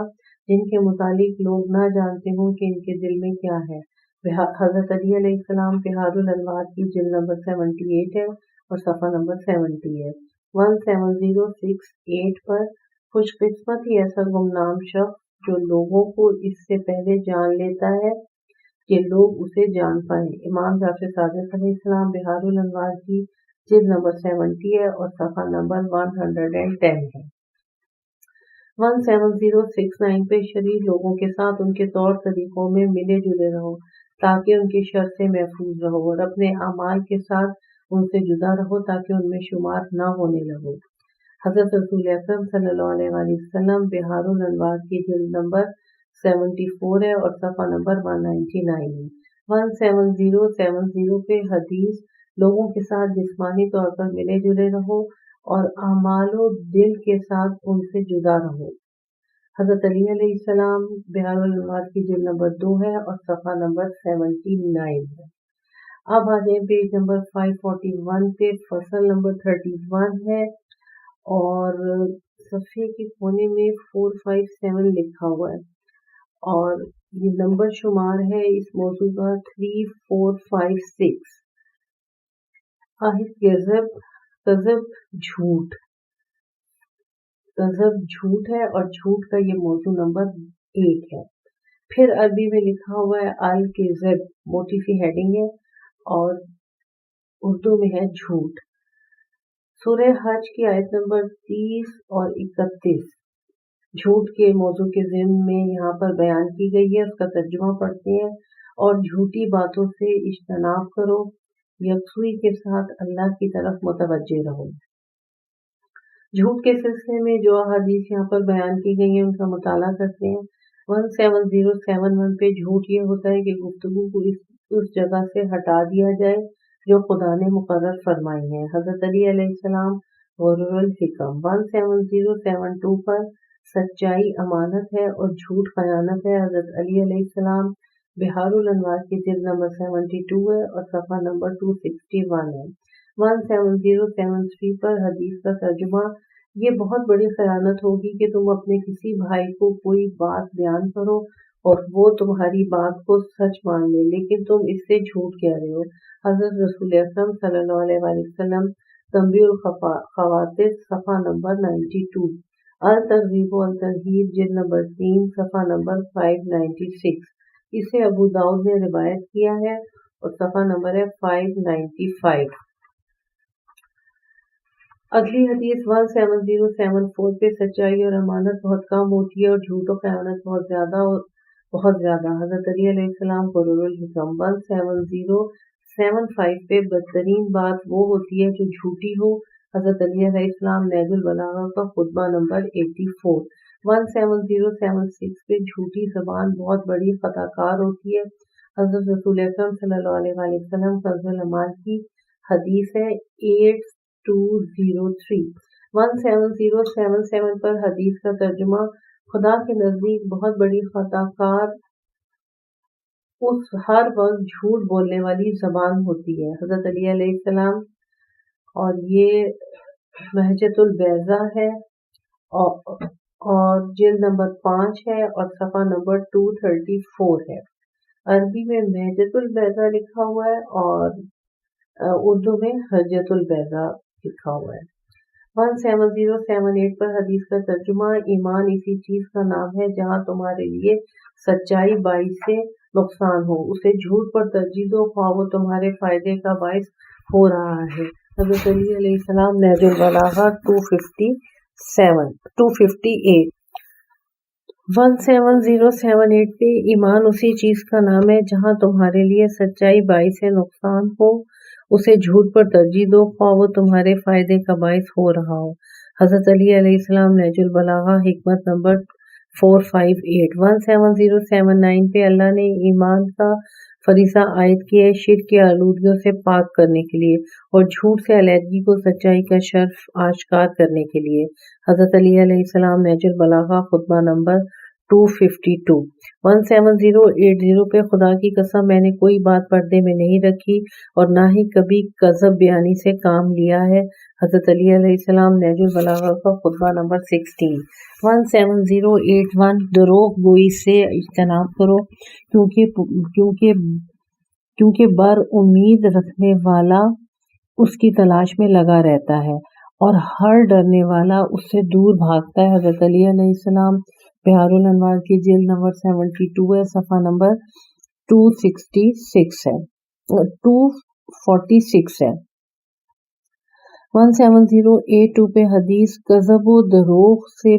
جن کے متعلق لوگ نہ جانتے ہوں کہ ان کے دل میں کیا ہے۔ حضرت علی علیہ السلام بہار الانوار کی جلد نمبر 78 ہے اور صفحہ نمبر 70 ہے۔ 17068 پر خوش قسمت ہی ایسا گمنام شخص جو لوگوں کو اس سے پہلے جان لیتا ہے کہ لوگ اسے جان پائیں۔ امام جعفر صادق علیہ السلام بہار الانوار کی جلد نمبر 70 ہے اور صفحہ نمبر 110 ہے۔ 17069 پہ شریر لوگوں کے ساتھ ان کے طور طریقوں میں ملے جلے رہو تاکہ ان کی شر سے محفوظ رہو، اور اپنے اعمال کے ساتھ ان سے جدا رہو تاکہ ان میں شمار نہ ہونے لگو۔ حضرت رسول اکرم صلی اللہ علیہ وآلہ وسلم بہار الانوار کی جلد نمبر 74 ہے اور صفحہ نمبر 199 ہے۔ 17070 پہ حدیث لوگوں کے ساتھ جسمانی طور پر ملے جلے رہو اور اعمال و دل کے ساتھ ان سے جدا رہو۔ حضرت علی علیہ السلام بہار الانوار کی جلد نمبر 2 ہے اور صفحہ نمبر 79 ہے۔ اب آ جائیں پیج نمبر 541 پہ، فصل نمبر 31 ہے اور صفحے کے کونے میں 457 لکھا ہوا ہے اور یہ نمبر شمار ہے اس موضوع کا 3456۔ کذب جھوٹ، کذب جھوٹ ہے اور جھوٹ کا یہ موضوع نمبر 1 ہے۔ پھر عربی میں لکھا ہوا ہے الکذب، موٹی سی ہیڈنگ ہے اور اردو میں ہے جھوٹ۔ سورہ حج کی آیت نمبر 30 اور 31 جھوٹ کے موضوع کے ضمن میں یہاں پر بیان کی گئی ہے، اس کا ترجمہ پڑھتے ہیں۔ اور جھوٹی باتوں سے اجتناب کرو، یکسوئی کے ساتھ اللہ کی طرف متوجہ رہو۔ جھوٹ کے سلسلے میں جو احادیث یہاں پر بیان کی گئی ہیں ان کا مطالعہ کرتے ہیں۔ 17071 پہ جھوٹ یہ ہوتا ہے کہ گفتگو کو اس جگہ سے ہٹا دیا جائے جو خدا نے مقرر فرمائی ہے۔ حضرت علی علیہ السلام غرور الحکم۔ 17072 پر سچائی امانت ہے اور جھوٹ خیانت ہے۔ حضرت علی علیہ السلام بہار الانوار کی جلد نمبر 72 ہے اور صفحہ نمبر 261 ہے۔ 17073 پر حدیث کا ترجمہ، یہ بہت بڑی خیانت ہوگی کہ تم اپنے کسی بھائی کو کوئی بات بیان کرو اور وہ تمہاری بات کو سچ مان لے لیکن تم اس سے جھوٹ کہہ رہے ہو۔ حضرت رسول اکرم صلی اللہ علیہ وآلہ وسلم تنبیہ الخواطر صفحہ نمبر 92، الترغیب و الترہیب جلد نمبر 3 صفحہ نمبر 596، اسے ابو داؤد نے روایت کیا ہے اور صفحہ نمبر ہے 595۔ اگلی حدیث 17074 پہ سچائی اور امانت بہت کم ہوتی ہے اور جھوٹ و خیانت بہت زیادہ۔ حضرت علی علیہ السلام غرور الحکم۔ 17075 پہ بدترین بات وہ ہوتی ہے جو جھوٹی ہو۔ حضرت علی علیہ السلام نہج البلاغہ کا خطبہ نمبر 84۔ 17076 پہ جھوٹی زبان بہت بڑی خطا کار ہوتی ہے۔ حضرت رسول اکرم صلی اللہ علیہ وآلہ وسلم کنز الایمان کی حدیث ہے 8203۔ 17077 پر حدیث کا ترجمہ، خدا کے نزدیک بہت بڑی خطا کار اس ہر وقت جھوٹ بولنے والی زبان ہوتی ہے۔ حضرت علی علیہ السلام، اور یہ مہجت البیضہ ہے اور جلد نمبر 5 ہے اور صفحہ نمبر 234 ہے۔ عربی میں مہجت البیضہ لکھا ہوا ہے اور اردو میں حجت البیضہ لکھا ہوا ہے۔ 17078 پر حدیث کا ترجمہ، ایمان اسی چیز کا نام ہے جہاں تمہارے لیے سچائی باعث سے نقصان ہو، اسے جھوٹ پر ترجیح دو خواہ وہ تمہارے فائدے کا باعث ہو رہا ہے۔ حضرت علی علیہ السلام نہج البلاغہ 258۔ 17078 پہ ایمان اسی چیز کا نام ہے جہاں تمہارے لیے سچائی باعث نقصان ہو، اسے جھوٹ پر ترجیح دو خواہ وہ تمہارے فائدے کا باعث ہو رہا ہو۔ حضرت علی علیہ السلام نہج البلاغہ حکمت نمبر 458۔ 17079 پہ اللہ نے ایمان کا فریضہ عائد کیا ہے شرک کی آلودگیوں سے پاک کرنے کے لیے اور جھوٹ سے علیحدگی کو سچائی کا شرف آشکار کرنے کے لیے۔ حضرت علی علیہ السلام نہج البلاغہ خطبہ نمبر 252 17080 پہ خدا کی قسم میں نے کوئی بات پردے میں نہیں رکھی اور نہ ہی کبھی کذب بیانی سے کام لیا ہے۔ حضرت علی علیہ السلام نہج البلاغہ کا خطبہ نمبر 16 17081 دروغ گوئی سے اجتناب کرو کیونکہ بر امید رکھنے والا اس کی تلاش میں لگا رہتا ہے اور ہر ڈرنے والا اس سے دور بھاگتا ہے۔ حضرت علی علیہ السلام بہار الانوار کی جلد نمبر 72 ہے، صفحہ نمبر 246 ہے 246 ہے۔ 17082 پہ حدیث کذب و دروغ سے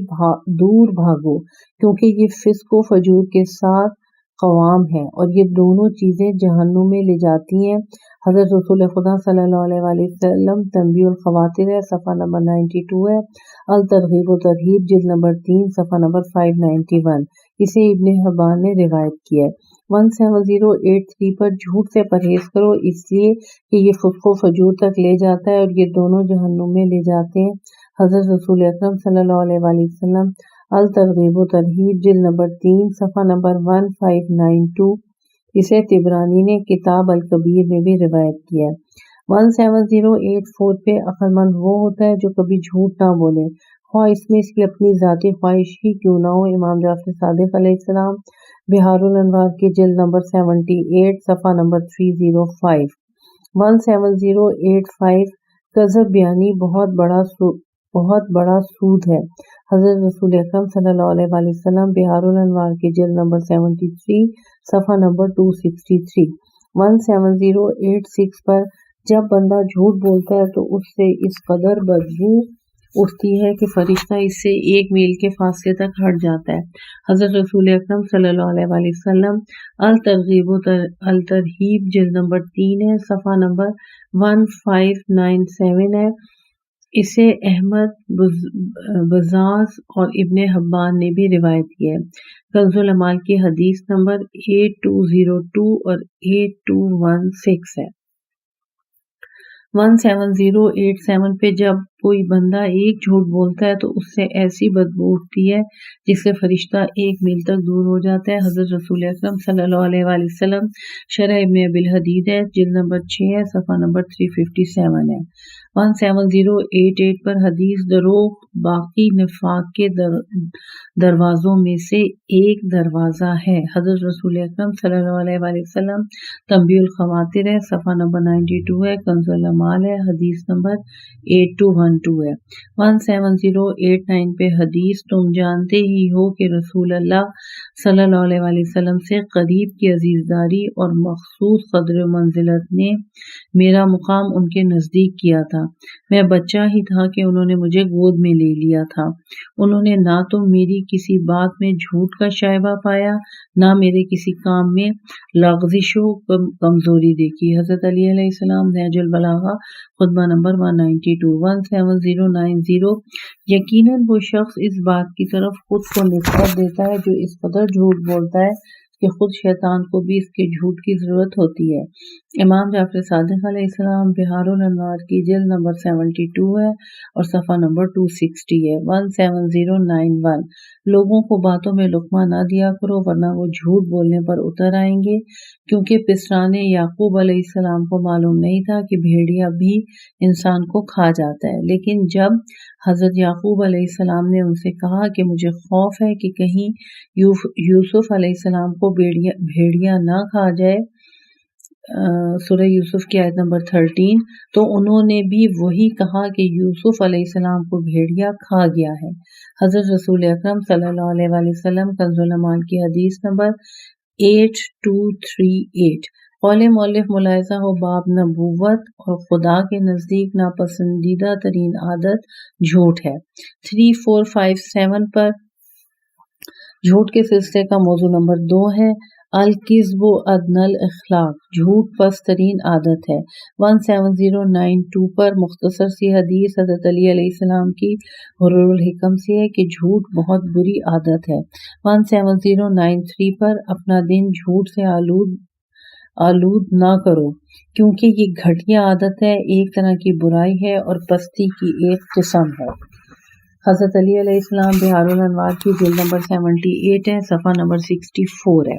دور بھاگو کیونکہ یہ فسق و فجور کے ساتھ قوام ہے اور یہ دونوں چیزیں جہنم میں لے جاتی ہیں۔ حضرت رسول خدا صلی اللہ علیہ وآلہ وسلم تنبیہ الخواطر ہے، صفحہ نمبر 92 ہے، الترغیب و ترہیب جلد نمبر 3 صفحہ نمبر 591، اسے ابن حبان نے روایت کیا ہے۔ 17083 پر جھوٹ سے پرہیز کرو اس لیے کہ یہ فسق و فجور تک لے جاتا ہے اور یہ دونوں جہنم میں لے جاتے ہیں۔ حضرت رسول اکرم صلی اللہ علیہ وآلہ وسلم الترغیب و ترہیب جلد نمبر 3 صفحہ نمبر 1592، اسے طبرانی نے کتاب الکبیر میں بھی روایت کیا ہے۔ 17084 پہ عقل مند وہ ہوتا ہے جو کبھی جھوٹ نہ بولے، خواہ اس میں اس کی اپنی ذاتی خواہش ہی کیوں نہ ہو۔ امام جعفر صادق علیہ السلام بہار الانوار کی جلد نمبر 78 صفحہ نمبر 305۔ 17085 کذب بیانی بہت بڑا سود ہے۔ حضرت رسول اکرم صلی اللہ علیہ وآلہ وسلم بہار الانوار کی جلد نمبر 73 صفحہ نمبر 263۔ 17086 پر جب بندہ جھوٹ بولتا ہے تو اس سے اس قدر بدبو اٹھتی ہے کہ فرشتہ اس سے 1 میل کے فاصلے تک ہٹ جاتا ہے۔ حضرت رسول اکرم صلی اللہ علیہ وآلہ وسلم الترغیب و الترہیب جلد نمبر 3 ہے، صفحہ نمبر 1597 ہے، اسے احمد بزاز اور ابن حبان نے بھی روایت کیا ہے۔ کنز العمال کی حدیث نمبر 8202 اور 8216 ہے۔ 17087 پہ جب کوئی بندہ ایک جھوٹ بولتا ہے تو اس سے ایسی بدبو اٹھتی ہے جس سے فرشتہ 1 میل تک دور ہو جاتا ہے۔ حضرت رسول اکرم صلی اللہ علیہ وآلہ وسلم شرح ابن ابی الحدید ہے، جلد نمبر 6 ہے، صفحہ نمبر 357 ہے۔ 17088 پر حدیث دروغ باقی نفاق کے دروازوں میں سے ایک دروازہ ہے۔ حضرت رسول اکرم صلی اللہ علیہ وآلہ وسلم تنبیہ الخواطر ہے، صفحہ نمبر 92 ہے، کنز العمال ہے، حدیث نمبر 8212 ہے۔ 17089 پہ حدیث تم جانتے ہی ہو کہ رسول اللہ صلی اللہ علیہ وآلہ وسلم سے قریب کی عزیزداری اور مخصوص قدر و منزلت نے میرا مقام ان کے نزدیک کیا تھا۔ میں بچہ ہی تھا کہ انہوں نے مجھے گود میں لے لیا تھا۔ انہوں نے نہ تو میری کسی بات میں جھوٹ کا شائبہ پایا، نہ میرے کسی کام میں لغزش و کمزوری دیکھی۔ حضرت علی علیہ السلام نہج البلاغہ خطبہ نمبر 192۔ 17090 یقیناً وہ شخص اس بات کی طرف خود کو نسبت دیتا ہے جو اس قدر جھوٹ بولتا ہے کہ خود شیطان کو بھی اس کے جھوٹ کی ضرورت ہوتی ہے۔ امام جعفر صادق علیہ السلام بہار الانوار کی جلد نمبر 72 ہے اور صفحہ نمبر 260 ہے۔ 17091 لوگوں کو باتوں میں لقمہ نہ دیا کرو ورنہ وہ جھوٹ بولنے پر اتر آئیں گے، کیونکہ پسرانے یعقوب علیہ السلام کو معلوم نہیں تھا کہ بھیڑیا بھی انسان کو کھا جاتا ہے، لیکن جب حضرت یعقوب علیہ السلام نے ان سے کہا کہ مجھے خوف ہے کہ کہیں یوسف علیہ السلام کو بھیڑیا نہ کھا جائے، سورہ یوسف کی آیت نمبر 13، تو انہوں نے بھی وہی کہا کہ یوسف علیہ السلام کو بھیڑیا کھا گیا ہے۔ حضرت رسول اکرم صلی اللہ علیہ وآلہ وسلم کنز العمال کی حدیث نمبر 8238۔ قول مؤلف ملاحظہ ہو باب نبوت اور خدا کے نزدیک ناپسندیدہ ترین عادت جھوٹ ہے۔ 3457 پر جھوٹ کے سلسلے کا موضوع نمبر 2 ہے الکذب ادنی الاخلاق، جھوٹ پست ترین عادت ہے۔ 17092 پر مختصر سی حدیث حضرت علی علیہ السلام کی غرور الحکم سے ہے کہ جھوٹ بہت بری عادت ہے۔ 17093 پر اپنا دن جھوٹ سے آلود نہ کرو کیونکہ یہ گھٹیا عادت ہے، ایک طرح کی برائی ہے اور پستی کی ایک قسم ہے۔ حضرت علی علیہ السلام بہار الانوار کی جلد نمبر 78 ہے، صفحہ نمبر 64 ہے۔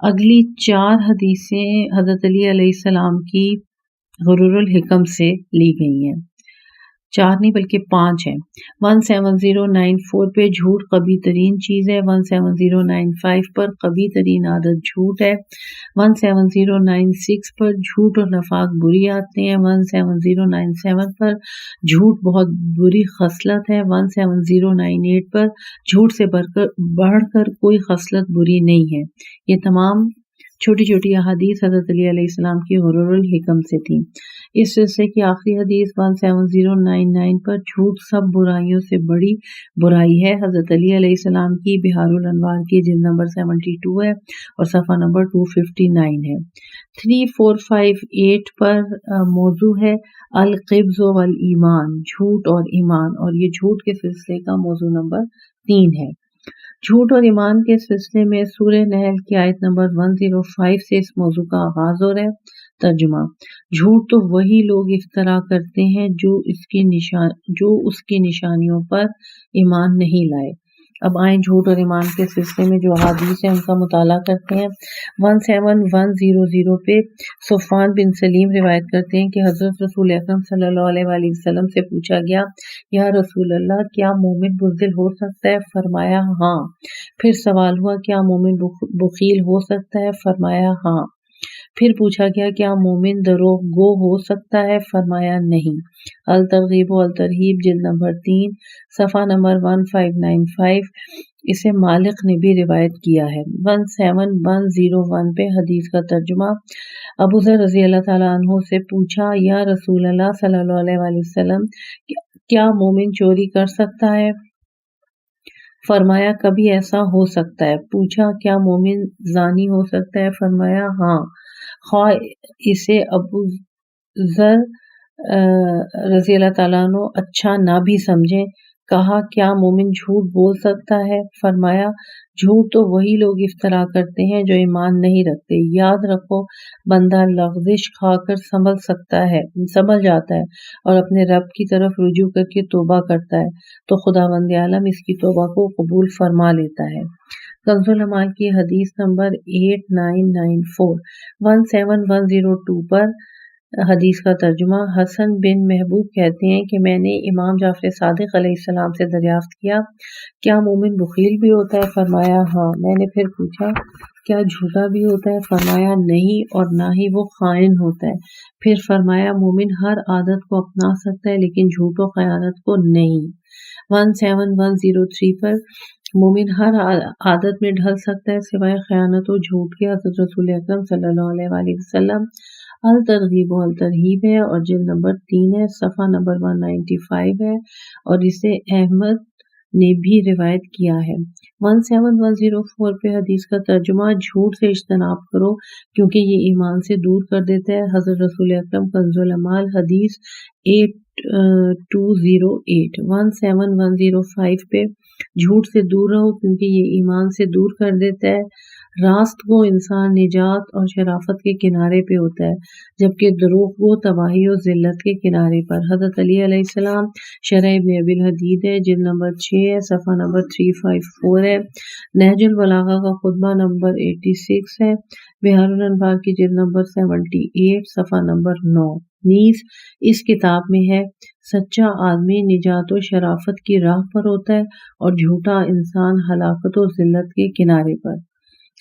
اگلی 4 حدیثیں حضرت علی علیہ السلام کی غرور الحکم سے لی گئی ہیں، 4 نہیں بلکہ 5 ہیں۔ 17094 پہ جھوٹ قبیح ترین چیز ہے، 17095 پر قبیح ترین عادت جھوٹ ہے، 17096 پر جھوٹ اور نفاق بری آتے ہیں، 17097 پر جھوٹ بہت بری خصلت ہے، 17098 پر جھوٹ سے بڑھ کر کوئی خصلت بری نہیں ہے۔ یہ تمام چھوٹی چھوٹی احادیث حضرت علی علیہ السلام کی غرور الحکم سے تھیں۔ اس سلسلے کی آخری حدیث 17099 پر جھوٹ سب برائیوں سے بڑی برائی ہے، حضرت علی علیہ السلام کی بہار الانوار کی جلد نمبر 72 ہے اور صفحہ نمبر 259 ہے۔ 3458 پر موضوع ہے القبض والایمان، جھوٹ اور ایمان، اور یہ جھوٹ کے سلسلے کا موضوع نمبر 3 ہے۔ جھوٹ اور ایمان کے سلسلے میں سورہ نحل کی آیت نمبر 105 سے اس موضوع کا آغاز ہو رہا ہے۔ ترجمہ: جھوٹ تو وہی لوگ افترا کرتے ہیں جو اس کی نشانیوں پر ایمان نہیں لائے۔ اب آئیں جھوٹ اور ایمان کے سلسلے میں جو احادیث ہیں ان کا مطالعہ کرتے ہیں۔ 17100 پہ صفوان بن سلیم روایت کرتے ہیں کہ حضرت رسول اکرم صلی اللہ علیہ وآلہ وسلم سے پوچھا گیا، یا رسول اللہ، کیا مومن بزدل ہو سکتا ہے؟ فرمایا ہاں۔ پھر سوال ہوا، کیا مومن بخیل ہو سکتا ہے؟ فرمایا ہاں۔ پھر پوچھا گیا، کیا مومن دروغ گو ہو سکتا ہے؟ فرمایا نہیں۔ الترغیب و الترہیب جلد نمبر 3 صفحہ نمبر 1595، اسے مالک نے بھی روایت کیا ہے۔ 17101 پہ حدیث کا ترجمہ: ابو ذر رضی اللہ تعالیٰ عنہ سے پوچھا، یا رسول اللہ صلی اللہ علیہ وآلہ وسلم، کیا مومن چوری کر سکتا ہے؟ فرمایا کبھی ایسا ہو سکتا ہے۔ پوچھا، کیا مومن زانی ہو سکتا ہے؟ فرمایا ہاں، خواہ اسے ابو ذر رضی اللہ تعالیٰ عنہ اچھا نہ بھی سمجھیں۔ کہا، کیا مومن جھوٹ بول سکتا ہے؟ فرمایا جھوٹ تو وہی لوگ افترا کرتے ہیں جو ایمان نہیں رکھتے۔ یاد رکھو، بندہ لغزش کھا کر سنبھل جاتا ہے اور اپنے رب کی طرف رجوع کر کے توبہ کرتا ہے تو خداوند عالم اس کی توبہ کو قبول فرما لیتا ہے۔ کنز العمال کی حدیث نمبر 8994 17102 پر حدیث کا ترجمہ: حسن بن محبوب کہتے ہیں کہ میں نے امام جعفر صادق علیہ السلام سے دریافت کیا، کیا مومن بخیل بھی ہوتا ہے؟ فرمایا ہاں۔ میں نے پھر پوچھا، کیا جھوٹا بھی ہوتا ہے؟ فرمایا نہیں، اور نہ ہی وہ خائن ہوتا ہے۔ پھر فرمایا مومن ہر عادت کو اپنا سکتا ہے لیکن جھوٹ و خیانت کو نہیں۔ 17103 پر مومن ہر عادت میں ڈھل سکتا ہے سوائے خیانت و جھوٹ کے، حضرت رسول اکرم صلی اللہ علیہ وآلہ وسلم۔ الترغیب و الترہیب ہے اور جلد نمبر 3 ہے، صفحہ نمبر 195 ہے، اور اسے احمد نے بھی روایت کیا ہے۔ 17104 پہ حدیث کا ترجمہ: جھوٹ سے اجتناب کرو کیونکہ یہ ایمان سے دور کر دیتا ہے، حضرت رسول اکرم، کنز العمال، حدیث 8208۔ 17105 پہ جھوٹ سے دور رہو کیونکہ یہ ایمان سے دور کر دیتا ہے۔ راست گو انسان نجات اور شرافت کے کنارے پہ ہوتا ہے جبکہ دروغ گو تباہی اور ذلت کے کنارے پر۔ حضرت علی علیہ السلام، شرح ابن ابی الحدید ہے، جلد نمبر 6 ہے، صفحہ نمبر 354 ہے۔ نہج البلاغہ کا خطبہ نمبر 86 ہے، بہار الانوار کی جلد نمبر 78 صفحہ نمبر 9 نیز اس کتاب میں ہے۔ سچا آدمی نجات و شرافت کی راہ پر ہوتا ہے اور جھوٹا انسان ہلاکت و ذلت کے کنارے پر۔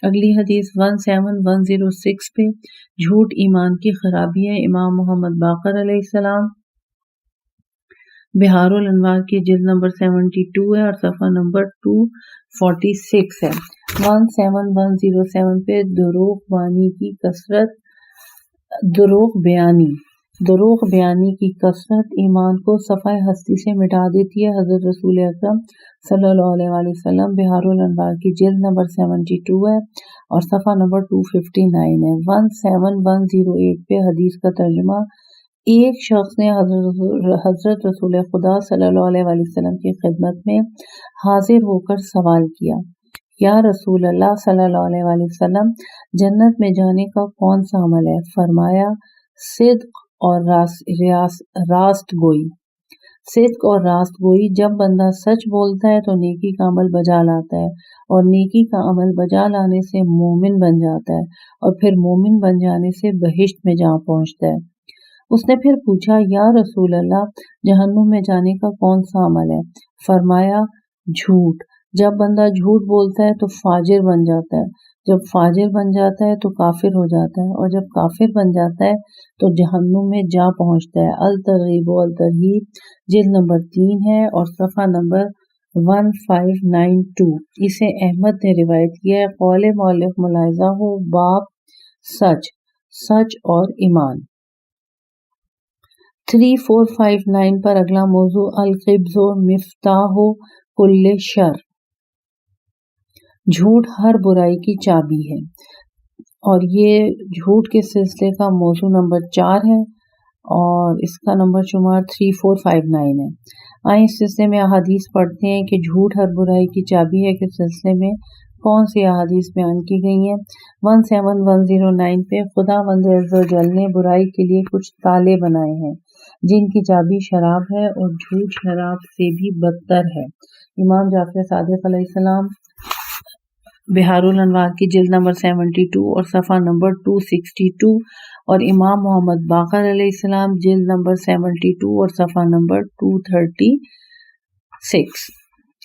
اگلی حدیث 17106 پہ جھوٹ ایمان کی خرابی ہے، امام محمد باقر علیہ السلام، بہار الانوار کی جلد نمبر 72 ہے اور صفحہ نمبر 246 ہے۔ 17107 پہ دروغ بیانی کی کثرت ایمان کو صفحہ ہستی سے مٹا دیتی ہے، حضرت رسول اکرم صلی اللہ علیہ وآلہ وسلم، بہار الانوار کی جلد نمبر 72 ہے اور صفحہ نمبر 259 ہے۔ 17108 پہ حدیث کا ترجمہ: ایک شخص نے حضرت رسول خدا صلی اللہ علیہ وآلہ وسلم کی خدمت میں حاضر ہو کر سوال کیا، یا رسول اللہ صلی اللہ علیہ وآلہ وسلم، جنت میں جانے کا کون سا عمل ہے؟ فرمایا صدق اور راست گوئی۔ صدق اور راست گوئی، جب بندہ سچ بولتا ہے تو نیکی کا عمل بجا لاتا ہے، اور نیکی کا عمل بجا لانے سے مومن بن جاتا ہے، اور پھر مومن بن جانے سے بہشت میں جا پہنچتا ہے۔ اس نے پھر پوچھا، یا رسول اللہ، جہنم میں جانے کا کون سا عمل ہے؟ فرمایا، جھوٹ۔ جب بندہ جھوٹ بولتا ہے تو فاجر بن جاتا ہے، جب فاجر بن جاتا ہے تو کافر ہو جاتا ہے، اور جب کافر بن جاتا ہے تو جہنم میں جا پہنچتا ہے۔ الترغیب و الترہیب جلد نمبر 3 ہے اور صفحہ نمبر 1592۔ اسے احمد نے روایت کیا ہے۔ قول مؤلف ملاحظہ ہو، باب سچ اور ایمان۔ 3459 پر اگلا موضوع القبض مفتاح کل شر، جھوٹ ہر برائی کی چابی ہے، اور یہ جھوٹ کے سلسلے کا موضوع نمبر 4 ہے اور اس کا نمبر شمار 3459 ہے۔ آئیں اس سلسلے میں احادیث پڑھتے ہیں کہ جھوٹ ہر برائی کی چابی ہے کے سلسلے میں کون سی احادیث بیان کی گئی ہیں۔ 17109 پہ خدا وند عز و جل نے برائی کے لیے کچھ تالے بنائے ہیں جن کی چابی شراب ہے، اور جھوٹ شراب سے بھی بدتر ہے۔ امام جعفر صادق علیہ السلام بحار الانوار کی جلد نمبر 72 اور صفحہ نمبر 262، اور امام محمد باقر علیہ السلام جلد نمبر 72 اور صفحہ نمبر 236۔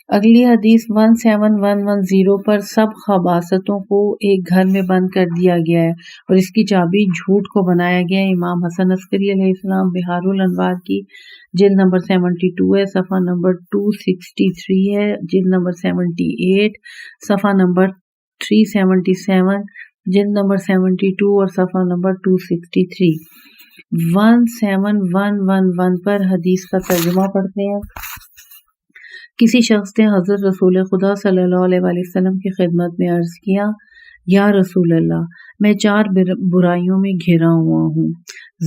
اگلی حدیث 17110 پر سب خباثتوں کو ایک گھر میں بند کر دیا گیا ہے اور اس کی چابی جھوٹ کو بنایا گیا ہے۔ امام حسن عسکری علیہ السلام بحار الانوار کی جلد نمبر 72 ہے، صفحہ نمبر 263 ہے، جلد نمبر 78، صفحہ نمبر 377، جلد نمبر 72 اور صفحہ نمبر 263۔ 17111 پر حدیث کا ترجمہ پڑھتے ہیں۔ کسی شخص نے حضرت رسول خدا صلی اللہ علیہ وآلہ وسلم کی خدمت میں عرض کیا، یا رسول اللہ، میں 4 برائیوں میں گھرا ہوا ہوں،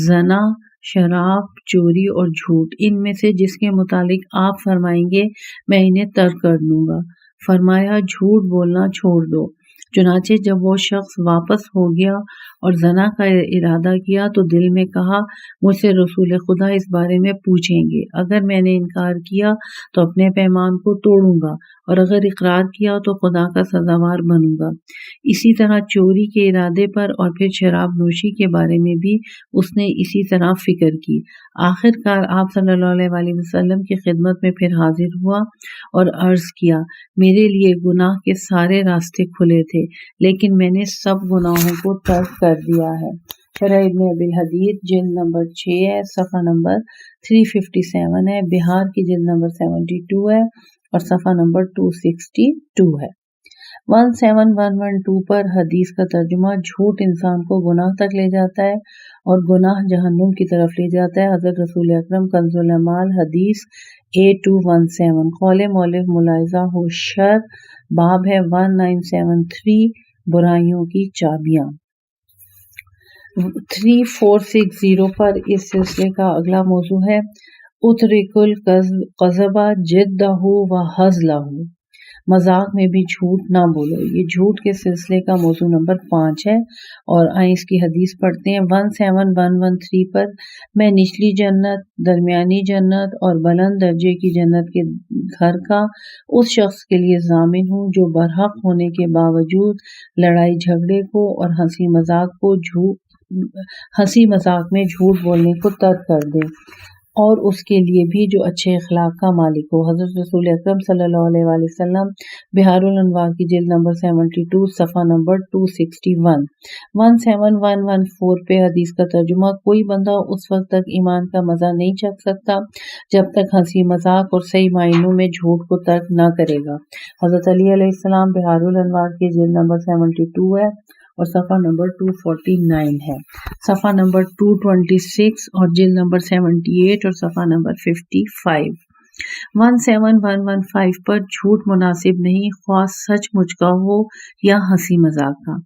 زنا، شراب، چوری اور جھوٹ۔ ان میں سے جس کے متعلق آپ فرمائیں گے میں انہیں ترک کر دوں گا۔ فرمایا، جھوٹ بولنا چھوڑ دو۔ چنانچہ جب وہ شخص واپس ہو گیا اور زنا کا ارادہ کیا تو دل میں کہا، مجھ سے رسول خدا اس بارے میں پوچھیں گے، اگر میں نے انکار کیا تو اپنے پیمان کو توڑوں گا، اور اگر اقرار کیا تو خدا کا سزاوار بنوں گا۔ اسی طرح چوری کے ارادے پر اور پھر شراب نوشی کے بارے میں بھی اس نے اسی طرح فکر کی۔ آخر کار آپ صلی اللہ علیہ وآلہ وسلم کی خدمت میں پھر حاضر ہوا اور عرض کیا، میرے لیے گناہ کے سارے راستے کھلے تھے لیکن میں نے سب گناہوں کو ترک کر دیا ہے۔ شرح ابن ابی الحدید جلد نمبر 6 ہے، صفحہ نمبر 357 ہے، بہار کی جلد نمبر 72 ہے اور صفحہ نمبر 262 ہے۔ 17112 پر حدیث کا ترجمہ، جھوٹ انسان کو گناہ تک لے جاتا ہے اور گناہ جہنم کی طرف لے جاتا ہے۔ حضرت رسول اکرم کنز الاعمال حدیث 8217۔ قول مؤلف ملاحظہ ہو، شر، باب ہے 1973، برائیوں کی چابیاں۔ 3460 پر اس سلسلے کا اگلا موضوع ہے اترک الکذب جدہ و ہزلہ، مذاق میں بھی جھوٹ نہ بولو۔ یہ جھوٹ کے سلسلے کا موضوع نمبر 5 ہے اور آئیں اس کی حدیث پڑھتے ہیں۔ 17113 پر میں نچلی جنت، درمیانی جنت اور بلند درجے کی جنت کے گھر کا اس شخص کے لیے ضامن ہوں جو برحق ہونے کے باوجود لڑائی جھگڑے کو اور ہنسی مذاق میں جھوٹ بولنے کو ترک کر دے، اور اس کے لیے بھی جو اچھے اخلاق کا مالک ہو۔ حضرت رسول اکرم صلی اللہ علیہ وآلہ وسلم بحار الانوار کی جلد نمبر 72 صفحہ نمبر 261۔ 17114 پہ حدیث کا ترجمہ، کوئی بندہ اس وقت تک ایمان کا مزہ نہیں چکھ سکتا جب تک ہنسی مذاق اور صحیح معنوں میں جھوٹ کو ترک نہ کرے گا۔ حضرت علی علیہ السلام بحار الانوار کی جلد نمبر 72 ہے اور صفحہ نمبر 249 ہے، صفحہ نمبر 226 اور جلد نمبر 78 اور صفحہ نمبر 55۔ 17115 پر جھوٹ مناسب نہیں، خواہ سچ مچ کا ہو یا ہنسی مذاق کا۔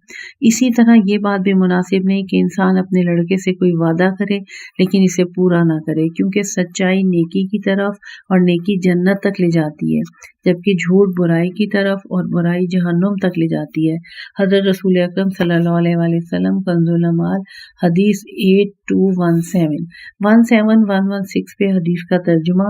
اسی طرح یہ بات بھی مناسب نہیں کہ انسان اپنے لڑکے سے کوئی وعدہ کرے لیکن اسے پورا نہ کرے، کیونکہ سچائی نیکی کی طرف اور نیکی جنت تک لے جاتی ہے، جبکہ جھوٹ برائی کی طرف اور برائی جہنم تک لے جاتی ہے۔ حضرت رسول اکرم صلی اللہ علیہ وآلہ وسلم کنز الاعمال حدیث 8217۔ 17116 پہ حدیث کا ترجمہ،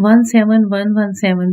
17117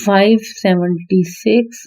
576